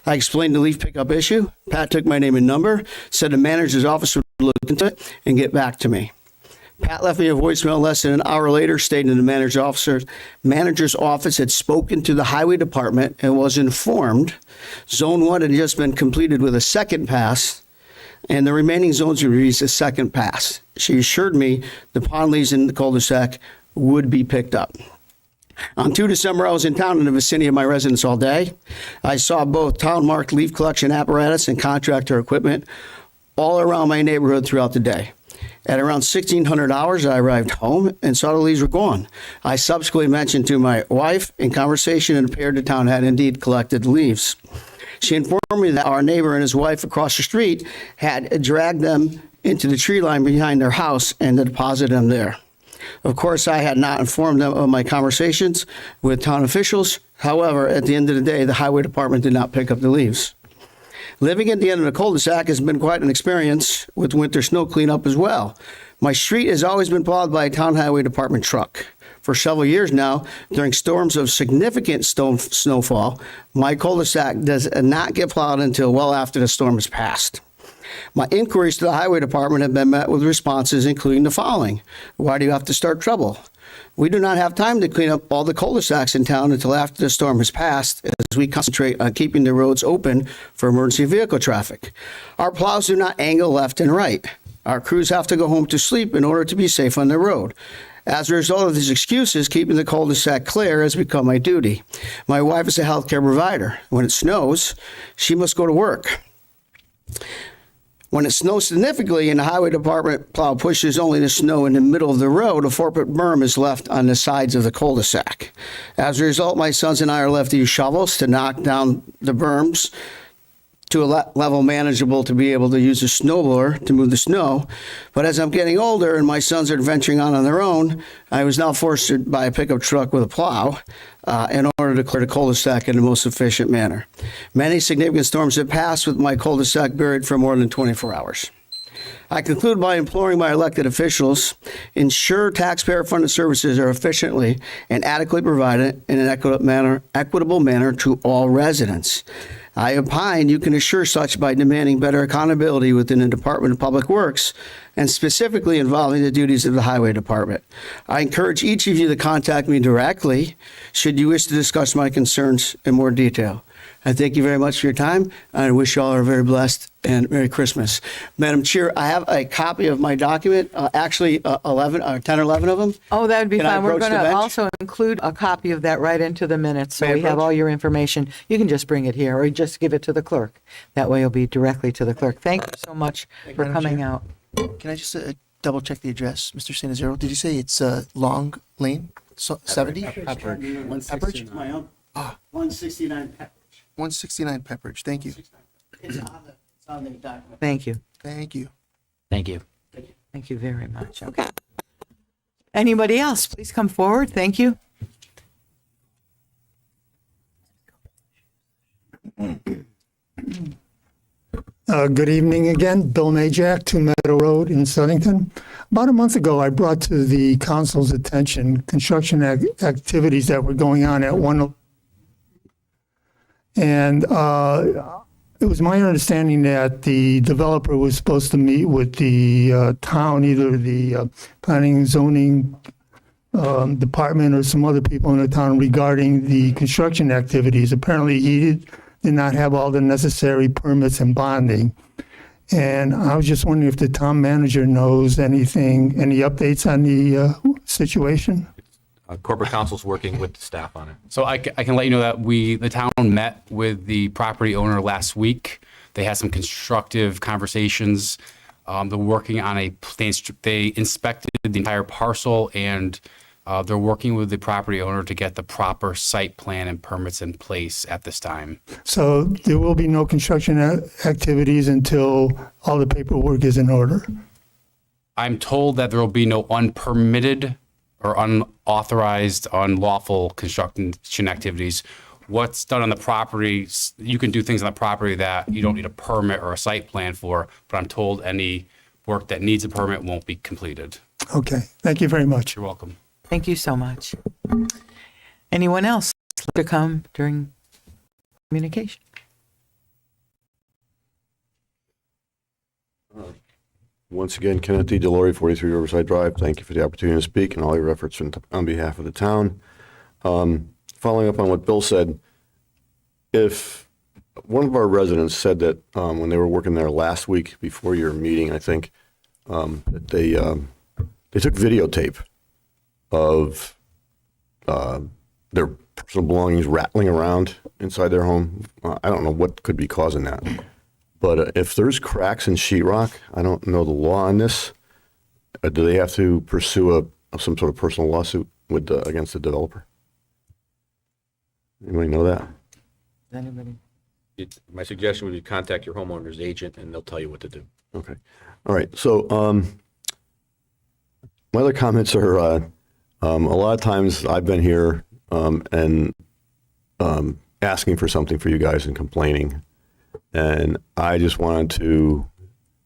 S16: I explained the leaf pickup issue. Pat took my name and number, said the manager's office would look into it and get back to me. Pat left me a voicemail less than an hour later stating the manager's office had spoken to the highway department and was informed Zone 1 had just been completed with a second pass and the remaining zones would receive a second pass. She assured me the pond leaves in the cul-de-sac would be picked up. On 2 December, I was in town in the vicinity of my residence all day. I saw both town-marked leaf collection apparatus and contractor equipment all around my neighborhood throughout the day. At around 1600 hours, I arrived home and saw the leaves were gone. I subsequently mentioned to my wife in conversation and appeared the town had indeed collected the leaves. She informed me that our neighbor and his wife across the street had dragged them into the tree line behind their house and deposited them there. Of course, I had not informed them of my conversations with town officials. However, at the end of the day, the highway department did not pick up the leaves. Living at the end of the cul-de-sac has been quite an experience with winter snow cleanup as well. My street has always been plowed by a town highway department truck. For several years now, during storms of significant snowfall, my cul-de-sac does not get plowed until well after the storm has passed. My inquiries to the highway department have been met with responses including the following. Why do you have to start trouble? We do not have time to clean up all the cul-de-sacs in town until after the storm has passed, as we concentrate on keeping the roads open for emergency vehicle traffic. Our plows do not angle left and right. Our crews have to go home to sleep in order to be safe on the road. As a result of these excuses, keeping the cul-de-sac clear has become my duty. My wife is a healthcare provider. When it snows, she must go to work. When it snows significantly and the highway department plow pushes only the snow in the middle of the road, a 4-foot berm is left on the sides of the cul-de-sac. As a result, my sons and I are left to use shovels to knock down the berms to a level manageable to be able to use a snowblower to move the snow. But as I'm getting older and my sons are venturing on their own, I was now forced to buy a pickup truck with a plow in order to clear the cul-de-sac in the most efficient manner. Many significant storms have passed with my cul-de-sac buried for more than 24 hours. I conclude by imploring my elected officials, ensure taxpayer-funded services are efficiently and adequately provided in an equitable manner to all residents. I opine you can assure such by demanding better accountability within the Department of Public Works and specifically involving the duties of the Highway Department. I encourage each of you to contact me directly should you wish to discuss my concerns in more detail. I thank you very much for your time. I wish you all are very blessed and Merry Christmas. Madam Chair, I have a copy of my document, actually 10 or 11 of them.
S1: Oh, that would be
S16: Can I
S1: fine. We're
S16: approach
S1: going
S16: the
S1: to
S16: bench?
S1: also include a copy of that right into the minutes, so
S16: May I
S1: we have
S16: approach?
S1: all your information. You can just bring it here, or just give it to the clerk. That way it'll be directly to the clerk. Thank you so much for
S11: Madam
S1: coming
S11: Chair.
S1: out.
S11: Can I just double check the address, Mr. San Zero? Did you say it's Long Lane, 70? Pepperidge?
S16: My own. 169 Pepperidge.
S11: 169 Pepperidge. Thank you.
S16: It's on the document.
S1: Thank you.
S11: Thank you.
S12: Thank you.
S1: Thank you very much. Okay. Anybody else? Please come forward. Thank you.
S6: Good evening again. Bill Majak, 2 Meadow Road in Southington. About a month ago, I brought to the council's attention construction activities that were going on at one. And it was my understanding that the developer was supposed to meet with the town, either the planning and zoning department or some other people in the town regarding the construction activities. Apparently, he did not have all the necessary permits and bonding. And I was just wondering if the town manager knows anything, any updates on the situation?
S2: corporate counsel's working with the staff on it.
S3: So I can let you know that the town met with the property owner last week. They had some constructive conversations. They're working on they inspected the entire parcel, and they're working with the property owner to get the proper site plan and permits in place at this time.
S6: So there will be no construction activities until all the paperwork is in order.
S3: I'm told that there will be no unpermitted or unauthorized, unlawful construction activities. What's done on the property, you can do things on the property that you don't need a permit or a site plan for, but I'm told any work that needs a permit won't be completed.
S6: Okay, thank you very much.
S3: You're welcome.
S1: Thank you so much. Anyone else to come during communication?
S4: Once again, Kenneth D. Delory, 43 Riverside Drive. Thank you for the opportunity to speak and all your efforts on behalf of the town. Following up on what Bill said, if one of our residents said that when they were working there last week before your meeting, I think, that they took videotape of their personal belongings rattling around inside their home. I don't know what could be causing that. But if there's cracks in sheetrock, I don't know the law on this. Do they have to pursue some sort of personal lawsuit against the developer? Anybody know that?
S1: Anybody?
S2: My suggestion would be contact your homeowner's agent, and they'll tell you what to do.
S4: Okay. All right. So my other comments are a lot of times I've been here and asking for something for you guys and complaining. And I just wanted to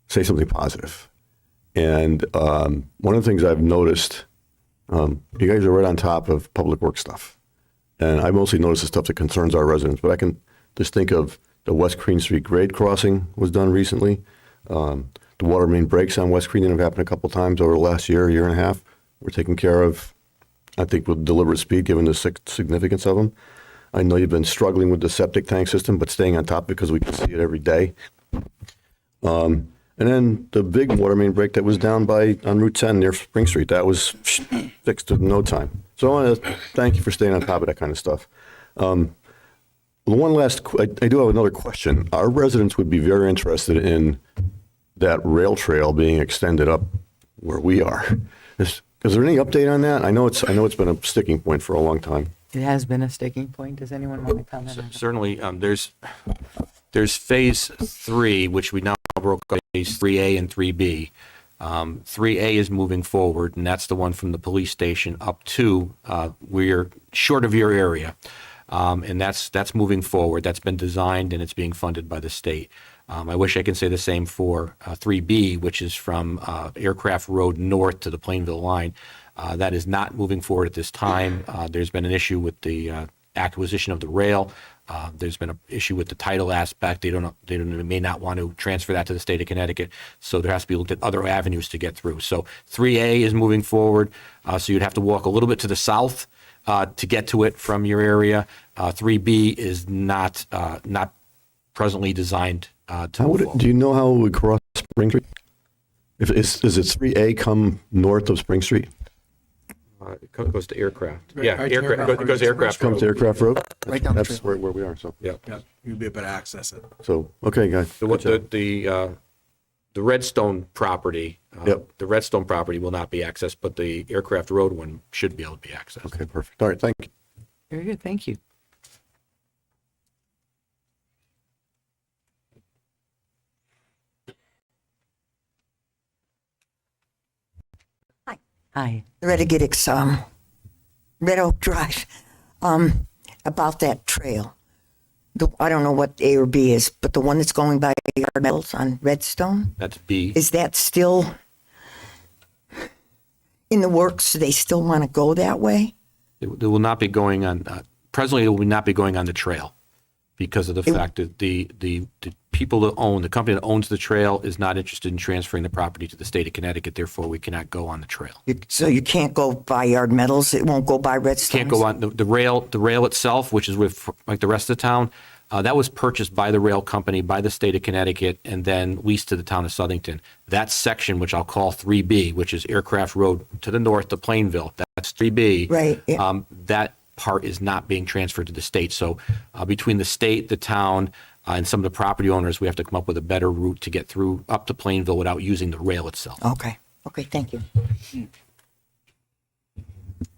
S4: say something positive. And one of the things I've noticed, you guys are right on top of public work stuff. And I mostly notice the stuff that concerns our residents, but I can just think of the West Green Street grade crossing was done recently. The water main breaks on West Green that have happened a couple times over the last year and a half. We're taken care of, I think, with deliberate speed, given the significance of them. I know you've been struggling with the septic tank system, but staying on top because we can see it every day. And then the big water main break that was down on Route 10 near Spring Street, that was fixed in no time. So I want to thank you for staying on top of that kind of stuff. One last, I do have another question. Our residents would be very interested in that rail trail being extended up where we are. Is there any update on that? I know it's been a sticking point for a long time.
S1: It has been a sticking point. Does anyone want to comment on it?
S2: Certainly, there's phase 3, which we now broke up phase 3A and 3B. 3A is moving forward, and that's the one from the police station up to we're short of your area. And that's moving forward. That's been designed and it's being funded by the state. I wish I could say the same for 3B, which is from Aircraft Road north to the Plainville line. That is not moving forward at this time. There's been an issue with the acquisition of the rail. There's been an issue with the title aspect. They may not want to transfer that to the state of Connecticut. So there has to be looked at other avenues to get through. So 3A is moving forward. So you'd have to walk a little bit to the south to get to it from your area. 3B is not presently designed to move forward.
S4: Do you know how it would cross Spring Street? Does it 3A come north of Spring Street?
S2: It goes to aircraft.
S13: Right,
S2: Yeah,
S13: right to
S2: aircraft.
S13: aircraft.
S2: It goes to aircraft.
S4: Comes to Aircraft Road?
S11: Right down the
S4: That's
S11: trail.
S4: where we are, so.
S2: Yeah.
S13: You'd be able to access it.
S4: So, okay, guys.
S2: The Redstone property,
S4: Yep.
S2: the Redstone property will not be accessed, but the Aircraft Road one should be able to be accessed.
S4: Okay, perfect. All right, thank you.
S1: Very good. Thank you. Hi.
S17: Loretta Giddix, Red Oak Drive, about that trail. I don't know what A or B is, but the one that's going by Yard Metals on Redstone,
S2: That's B.
S17: is that still in the works? Do they still want to go that way?
S2: It will not be going on, presently it will not be going on the trail because of the fact that the people that own, the company that owns the trail is not interested in transferring the property to the state of Connecticut. Therefore, we cannot go on the trail.
S17: So you can't go by Yard Metals? It won't go by Redstone?
S2: Can't go on the rail itself, which is with like the rest of the town. That was purchased by the rail company, by the state of Connecticut, and then leased to the town of Southington. That section, which I'll call 3B, which is Aircraft Road to the north to Plainville, that's 3B.
S17: Right, yeah.
S2: That part is not being transferred to the state. So between the state, the town, and some of the property owners, we have to come up with a better route to get through up to Plainville without using the rail itself.
S17: Okay. Okay, thank you.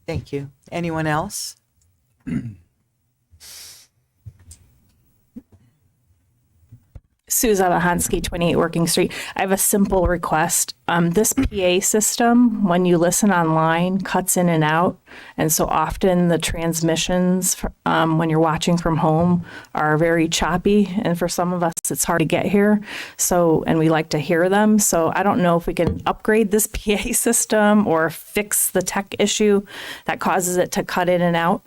S1: Thank you. Anyone else?
S18: Susanna Hansky, 28 Working Street. I have a simple request. This PA system, when you listen online, cuts in and out. And so often the transmissions, when you're watching from home, are very choppy. And for some of us, it's hard to get here. So, and we like to hear them. So I don't know if we can upgrade this PA system or fix the tech issue that causes it to cut in and out.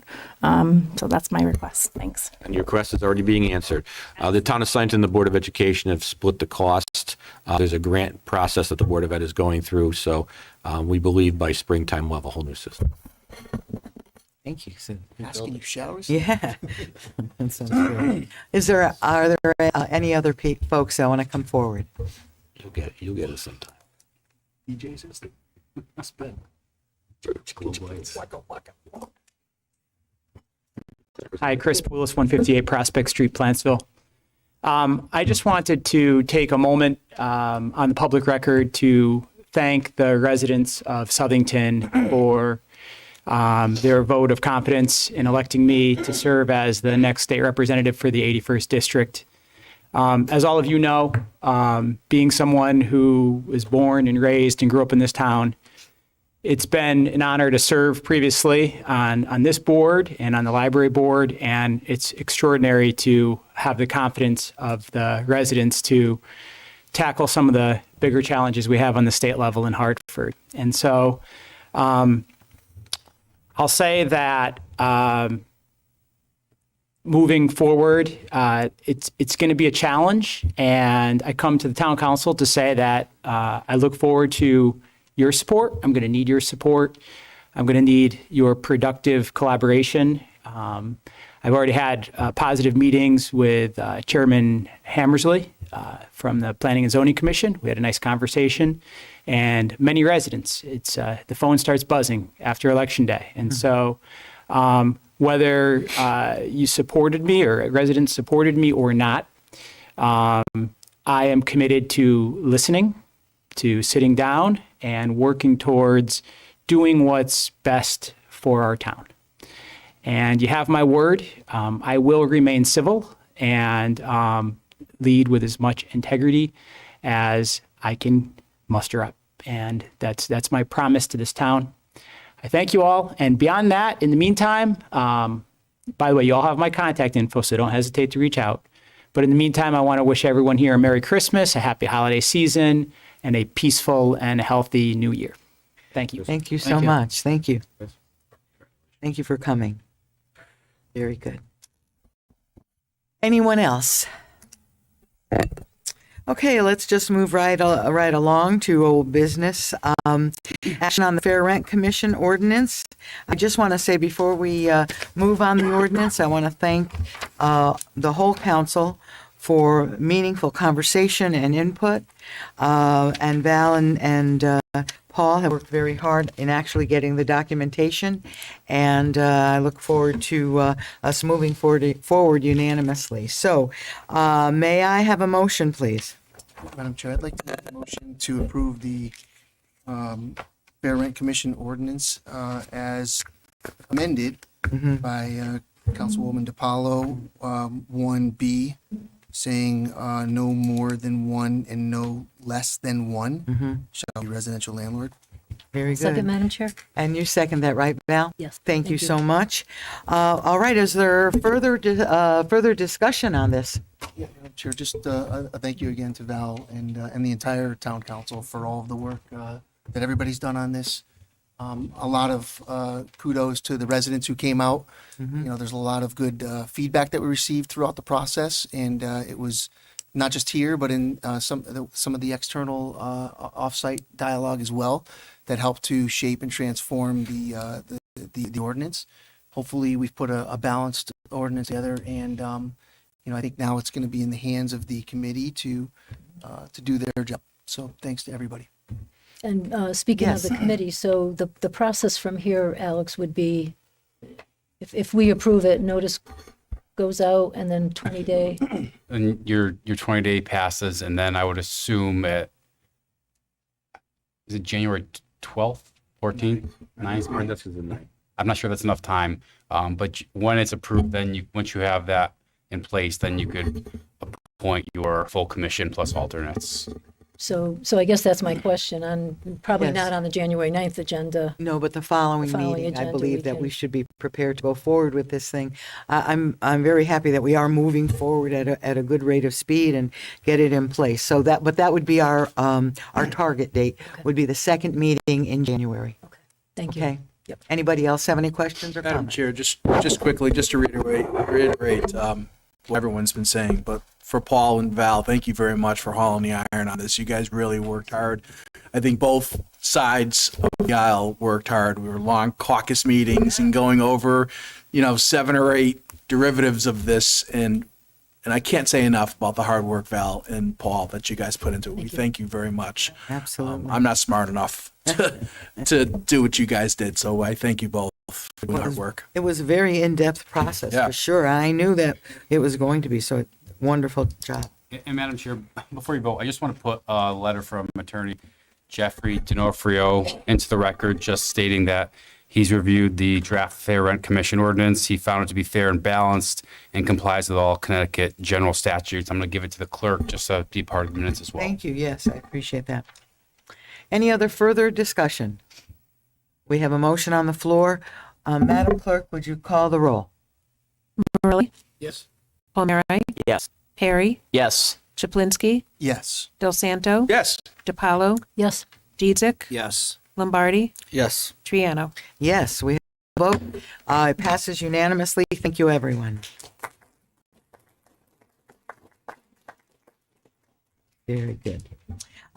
S18: So that's my request. Thanks.
S2: And your request is already being answered. The town of Southington, the Board of Education have split the cost. There's a grant process that the Board of Ed is going through. So we believe by springtime we'll have a whole new system.
S1: Thank you, Sue.
S11: Asking you showers?
S1: Yeah. That sounds good. Are there any other folks that want to come forward?
S2: You'll get it sometime.
S13: DJ system. Spin.
S19: Hi, Chris Poulos, 158 Prospect Street, Plantsville. I just wanted to take a moment on the public record to thank the residents of Southington for their vote of confidence in electing me to serve as the next state representative for the 81st District. As all of you know, being someone who was born and raised and grew up in this town, it's been an honor to serve previously on this board and on the library board, and it's extraordinary to have the confidence of the residents to tackle some of the bigger challenges we have on the state level in Hartford. And so I'll say that moving forward, it's going to be a challenge, and I come to the town council to say that I look forward to your support. I'm going to need your support. I'm going to need your productive collaboration. I've already had positive meetings with Chairman Hammersley from the Planning and Zoning Commission. We had a nice conversation, and many residents. It's the phone starts buzzing after Election Day, and so whether you supported me or residents supported me or not, I am committed to listening, to sitting down and working towards doing what's best for our town. And you have my word. I will remain civil and lead with as much integrity as I can muster up. And that's my promise to this town. I thank you all. And beyond that, in the meantime, by the way, you all have my contact info, so don't hesitate to reach out. But in the meantime, I want to wish everyone here a Merry Christmas, a happy holiday season, and a peaceful and healthy new year. Thank you.
S1: Thank you so much. Thank you. Thank you for coming. Very good. Anyone else? Okay, let's just move right along to old business. Action on the Fair Rent Commission ordinance. I just want to say before we move on the ordinance, I want to thank the whole council for meaningful conversation and input. And Val and Paul have worked very hard in actually getting the documentation, and I look forward to us moving forward unanimously. So, may I have a motion, please?
S11: Madam Chair, I'd like to make a motion to approve the Fair Rent Commission ordinance as amended by Councilwoman DiPaolo, 1B, saying no more than one and no less than one shall be residential landlord.
S1: Very good.
S7: Second, Madam Chair.
S1: And you second that, right, Val?
S7: Yes.
S1: Thank you so much. All right, is there further discussion on this?
S11: Yeah, Madam Chair, just a thank you again to Val and the entire town council for all of the work that everybody's done on this. A lot of kudos to the residents who came out. You know, there's a lot of good feedback that we received throughout the process, and it was not just here, but in some of the external offsite dialogue as well that helped to shape and transform the ordinance. Hopefully, we've put a balanced ordinance together, and I think now it's going to be in the hands of the committee to do their job. So thanks to everybody.
S7: And speaking of
S1: Yes.
S7: the committee, so the process from here, Alex, would be, if we approve it, notice goes out and then 20-day.
S3: And your 20-day passes, and then I would assume is it January 12th, 14th, 9th? I'm not sure that's enough time. But when it's approved, then once you have that in place, then you could appoint your full commission plus alternates.
S7: So I guess that's my question on, probably
S1: Yes.
S7: not on the January 9th agenda.
S1: No, but the following
S7: Following
S1: meeting, I
S7: agenda,
S1: believe
S7: we
S1: that
S7: can-
S1: we should be prepared to go forward with this thing. I'm very happy that we are moving forward at a good rate of speed and get it in place. So but that would be our target date, would be the second meeting in January.
S7: Thank you.
S1: Okay? Anybody else have any questions or
S13: Madam
S1: comments?
S13: Chair, just quickly, just to reiterate what everyone's been saying, but for Paul and Val, thank you very much for hauling the iron on this. You guys really worked hard. I think both sides of the aisle worked hard. We were long caucus meetings and going over, 7 or 8 derivatives of this, and I can't say enough about the hard work, Val and Paul, that you guys put into it. We thank you very much.
S1: Absolutely.
S13: I'm not smart enough to do what you guys did, so I thank you both for doing hard work.
S1: It was a very in-depth process,
S13: Yeah.
S1: for sure. I knew that it was going to be, so wonderful job.
S3: And Madam Chair, before you vote, I just want to put a letter from Attorney Jeffrey D'Onofrio into the record, just stating that he's reviewed the draft Fair Rent Commission ordinance. He found it to be fair and balanced and complies with all Connecticut general statutes. I'm going to give it to the clerk just to be part of the minutes as well.
S1: Thank you. Yes, I appreciate that. Any other further discussion? We have a motion on the floor. Madam Clerk, would you call the roll?
S8: Morelli?
S13: Yes.
S8: Palmieri?
S12: Yes.
S8: Perry?
S12: Yes.
S8: Chaplinsky?
S11: Yes.
S8: Del Santo?
S13: Yes.
S8: DiPaolo?
S7: Yes.
S8: Dietzick?
S15: Yes.
S8: Lombardi?
S9: Yes.
S8: Triano?
S1: Yes, we have a vote. It passes unanimously. Thank you, everyone. Very good.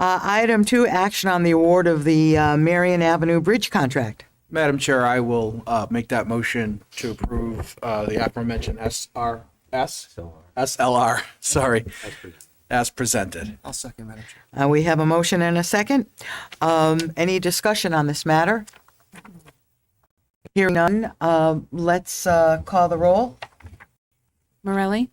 S1: Item 2, action on the award of the Marion Avenue Bridge contract.
S13: Madam Chair, I will make that motion to approve the aforementioned SLR, sorry, as presented.
S11: I'll second, Madam Chair.
S1: We have a motion and a second. Any discussion on this matter? Hearing none, let's call the roll.
S8: Morelli?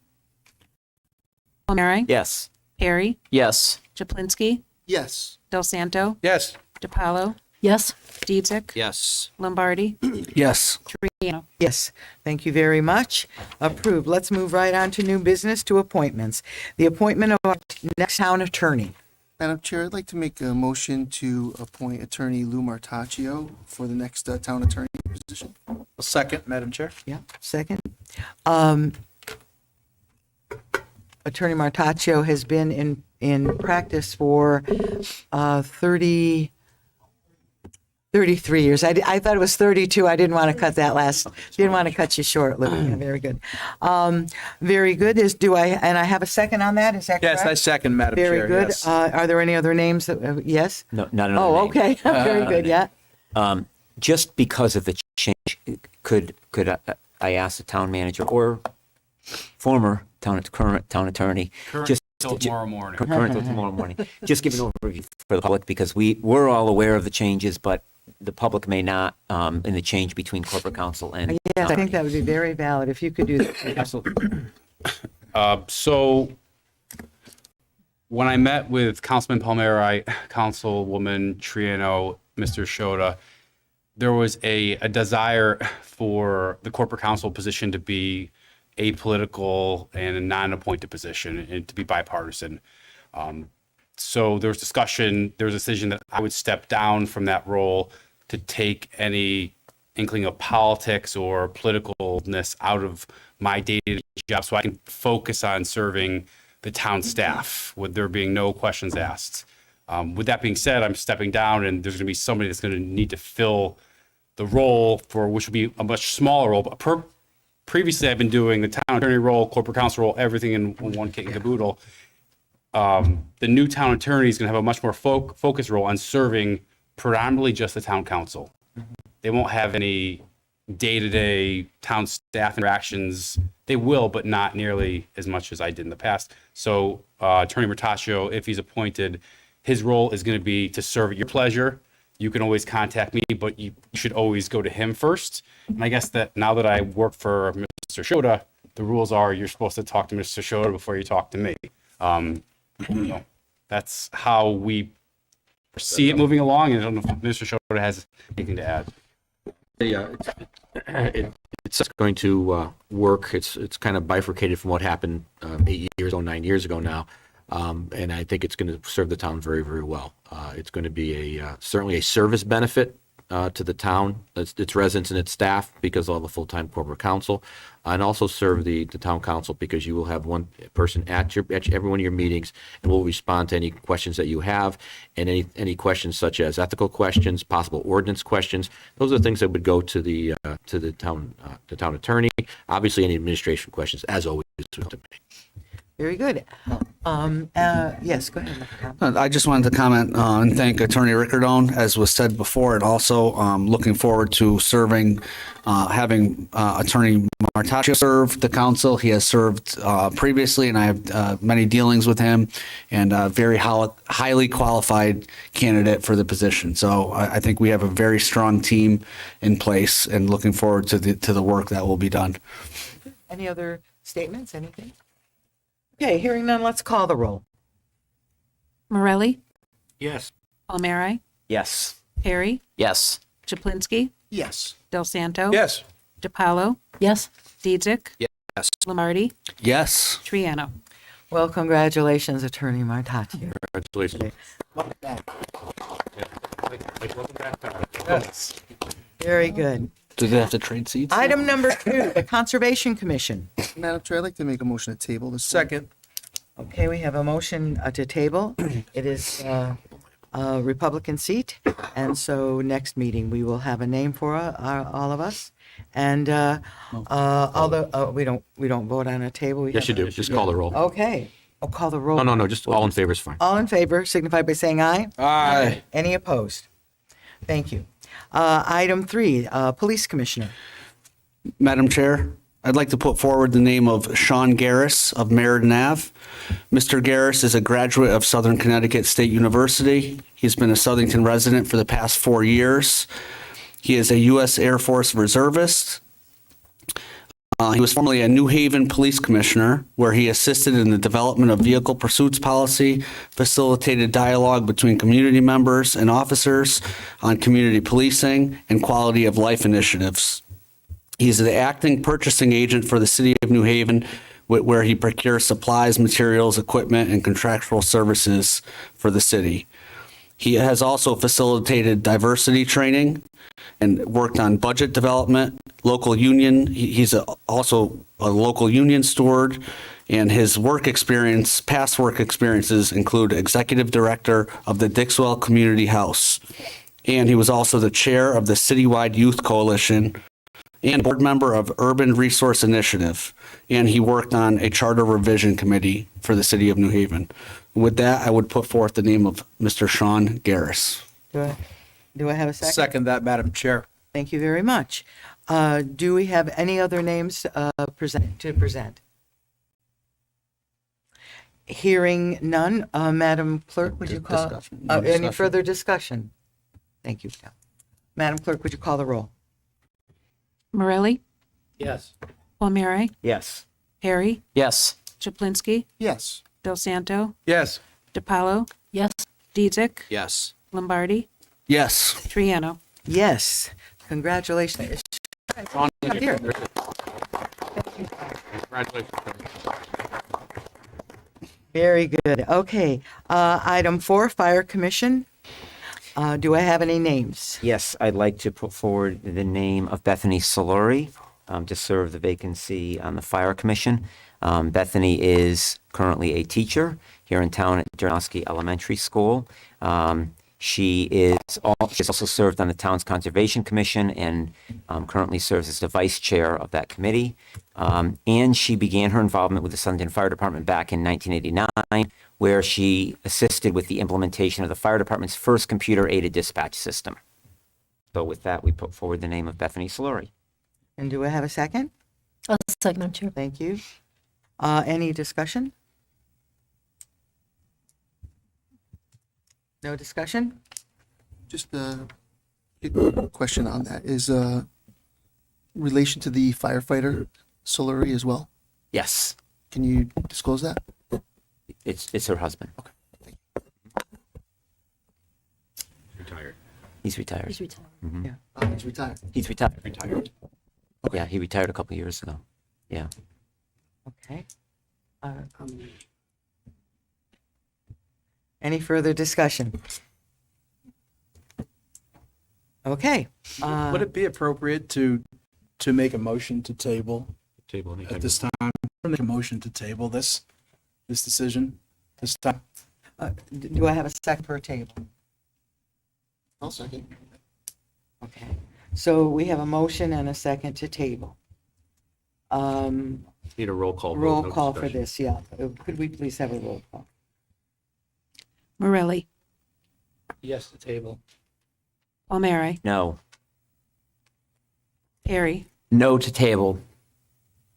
S8: Palmieri?
S12: Yes.
S8: Perry?
S12: Yes.
S8: Chaplinsky?
S11: Yes.
S8: Del Santo?
S13: Yes.
S8: DiPaolo?
S7: Yes.
S8: Dietzick?
S15: Yes.
S8: Lombardi?
S9: Yes.
S8: Triano?
S1: Yes, thank you very much. Approved. Let's move right on to new business, to appointments. The appointment of our next town attorney.
S11: Madam Chair, I'd like to make a motion to appoint Attorney Lou Martaccio for the next town attorney position.
S13: A second, Madam Chair.
S1: Yeah, second. Attorney Martaccio has been in practice for 33 years. I thought it was 32. I didn't want to cut didn't want to cut you short, Lou. Yeah, very good. Very good. And I have a second on that? Is that correct?
S13: Yes, I second, Madam
S1: Very
S13: Chair.
S1: good.
S13: Yes.
S1: Are there any other names? Yes?
S10: No, not another
S1: Oh,
S10: name.
S1: okay. Very good, yeah.
S10: Just because of the change, could I ask the town manager or current town attorney,
S3: Current
S10: just
S3: till tomorrow morning.
S10: current till tomorrow morning, just give an overview for the public, because we're all aware of the changes, but the public may not, in the change between corporate counsel and.
S1: Yes, I think that would be very valid if you could do that.
S3: Absolutely. So when I met with Councilman Palmieri, Councilwoman Triano, Mr. Shota, there was a desire for the corporate counsel position to be apolitical and a non-appointed position and to be bipartisan. So there was discussion, there was a decision that I would step down from that role to take any inkling of politics or politicalness out of my day-to-day job so I can focus on serving the town staff with there being no questions asked. With that being said, I'm stepping down and there's going to be somebody that's going to need to fill the role for which will be a much smaller role. But previously, I've been doing the town attorney role, corporate counsel role, everything in one kit and caboodle. The new town attorney is going to have a much more focused role on serving predominantly just the town council. They won't have any day-to-day town staff interactions, they will, but not nearly as much as I did in the past. So Attorney Murtaccio, if he's appointed, his role is going to be to serve at your pleasure. You can always contact me, but you should always go to him first. And I guess that now that I work for Mr. Shota, the rules are you're supposed to talk to Mr. Shota before you talk to me. That's how we see it moving along. And I don't know if Mr. Shota has anything to add.
S2: Yeah, it's going to work. It's kind of bifurcated from what happened 9 years ago now. And I think it's going to serve the town very, very well. It's going to be certainly a service benefit to the town, its residents and its staff, because they'll have a full-time corporate counsel, and also serve the town council because you will have one person at every one of your meetings and will respond to any questions that you have, and any questions such as ethical questions, possible ordinance questions. Those are things that would go to the town attorney. Obviously, any administration questions, as always, to me.
S1: Very good. Yes, go ahead.
S9: I just wanted to comment and thank Attorney Rickardone, as was said before, and also looking forward to serving, having Attorney Murtaccio serve the council. He has served previously, and I have many dealings with him, and a very highly qualified candidate for the position. So I think we have a very strong team in place, and looking forward to the work that will be done.
S1: Any other statements, anything? Okay, hearing none, let's call the roll.
S8: Morelli,
S14: Yes.
S8: Palmieri,
S10: Yes.
S8: Perry,
S12: Yes.
S8: Chaplinsky,
S11: Yes.
S8: Del Santo.
S13: Yes.
S8: DiPaolo,
S7: Yes.
S8: Diedrich,
S15: Yes.
S8: Lombardi,
S9: Yes.
S8: Triano.
S1: Well, congratulations, Attorney Murtaccio.
S2: Congratulations.
S1: Very good.
S9: Do they have to trade seats?
S1: Item number 2, the Conservation Commission.
S11: Madam Chair, I'd like to make a motion to table this.
S13: Second.
S1: Okay, we have a motion to table. It is a Republican seat, and so next meeting, we will have a name for all of us. And although we don't vote on a table. We
S2: Yes, you
S1: have
S2: do. Just call the roll.
S1: Okay. I'll call the roll.
S2: No, just all in favor is fine.
S1: All in favor, signify by saying aye.
S13: Aye.
S1: Any opposed? Thank you. Item 3, Police Commissioner.
S9: Madam Chair, I'd like to put forward the name of Sean Garris of Meriden Ave. Mr. Garris is a graduate of Southern Connecticut State University. He's been a Southington resident for the past 4 years. He is a U.S. Air Force reservist. He was formerly a New Haven Police Commissioner, where he assisted in the development of vehicle pursuits policy, facilitated dialogue between community members and officers on community policing and quality of life initiatives. He's the acting purchasing agent for the city of New Haven, where he procures supplies, materials, equipment, and contractual services for the city. He has also facilitated diversity training and worked on budget development, local union. He's also a local union steward, and his past work experiences include executive director of the Dixwell Community House. And he was also the chair of the Citywide Youth Coalition and board member of Urban Resource Initiative. And he worked on a charter revision committee for the city of New Haven. With that, I would put forth the name of Mr. Sean Garris.
S1: Do I have a second?
S13: Second that, Madam Chair.
S1: Thank you very much. Do we have any other names to present? Hearing none, Madam Clerk, would you call?
S9: Discussion.
S1: Any further discussion? Thank you. Madam Clerk, would you call the roll?
S8: Morelli,
S14: Yes.
S8: Palmieri,
S10: Yes.
S8: Perry,
S12: Yes.
S8: Chaplinsky,
S11: Yes.
S8: Del Santo,
S13: Yes.
S8: DiPaolo,
S7: Yes.
S8: Diedrich,
S15: Yes.
S8: Lombardi,
S9: Yes.
S8: Triano.
S1: Yes. Congratulations. Come here.
S2: Congratulations.
S1: Very good. Okay. Item 4, Fire Commission. Do I have any names?
S10: Yes, I'd like to put forward the name of Bethany Solari to serve the vacancy on the Fire Commission. Bethany is currently a teacher here in town at Jernowski Elementary School. She has also served on the town's Conservation Commission and currently serves as the vice chair of that committee. And she began her involvement with the Southington Fire Department back in 1989, where she assisted with the implementation of the fire department's first computer-aided dispatch system. So with that, we put forward the name of Bethany Solari.
S1: And do I have a second?
S7: I'll second, Madam Chair.
S1: Thank you. Any discussion? No discussion?
S11: Just a question on that is relation to the firefighter solary as well.
S12: Yes.
S11: Can you disclose that?
S10: It's her husband.
S11: Okay.
S2: Retired.
S10: He's retired.
S7: He's retired.
S1: Yeah.
S11: He's retired.
S10: He's retired.
S2: Retired.
S10: Yeah, he retired a couple years ago. Yeah.
S1: Okay. Any further discussion? Okay.
S13: Would it be appropriate to make a motion to table
S2: Table anytime.
S13: at this time? Make a motion to table this decision this time.
S1: Do I have a second for a table?
S11: I'll second.
S1: Okay. So we have a motion and a second to table.
S2: Need a roll call. vote,
S1: Roll
S2: no
S1: call for
S2: discussion.
S1: this, yeah. Could we please have a roll call?
S8: Morelli,
S14: Yes, the table.
S8: Palmieri,
S10: No.
S8: Perry,
S12: No to table.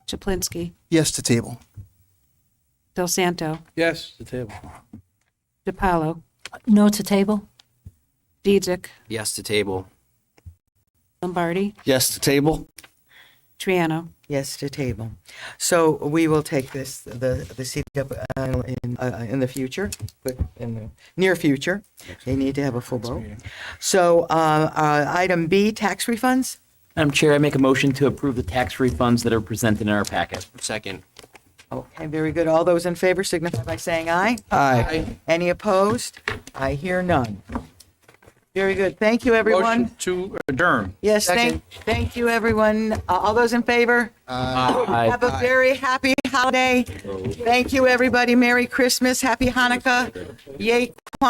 S8: Chaplinsky,
S11: Yes to table.
S8: Del Santo,
S13: Yes, the table.
S8: DiPaolo,
S7: No to table?
S8: Dedzek,
S15: Yes to table.
S8: Lombardi,
S9: Yes, to table.
S8: Triano.
S1: Yes to table. So we will take this, the seat up in the future, but in the near future. They need to have a full vote. So item B, tax refunds.
S12: Madam Chair, I make a motion to approve the tax refunds that are presented in our packet.
S15: Second.
S1: Okay, very good. All those in favor signify by saying aye.
S9: Aye.
S1: Any opposed? I hear none. Very good. Thank you, everyone.
S13: Motion to adjourn.
S1: Yes,
S11: Second.
S1: thank you, everyone. All those in favor?
S12: Aye.
S1: Have a very happy holiday. Thank you, everybody. Merry Christmas. Happy Hanukkah. Yay, Kwanzaa.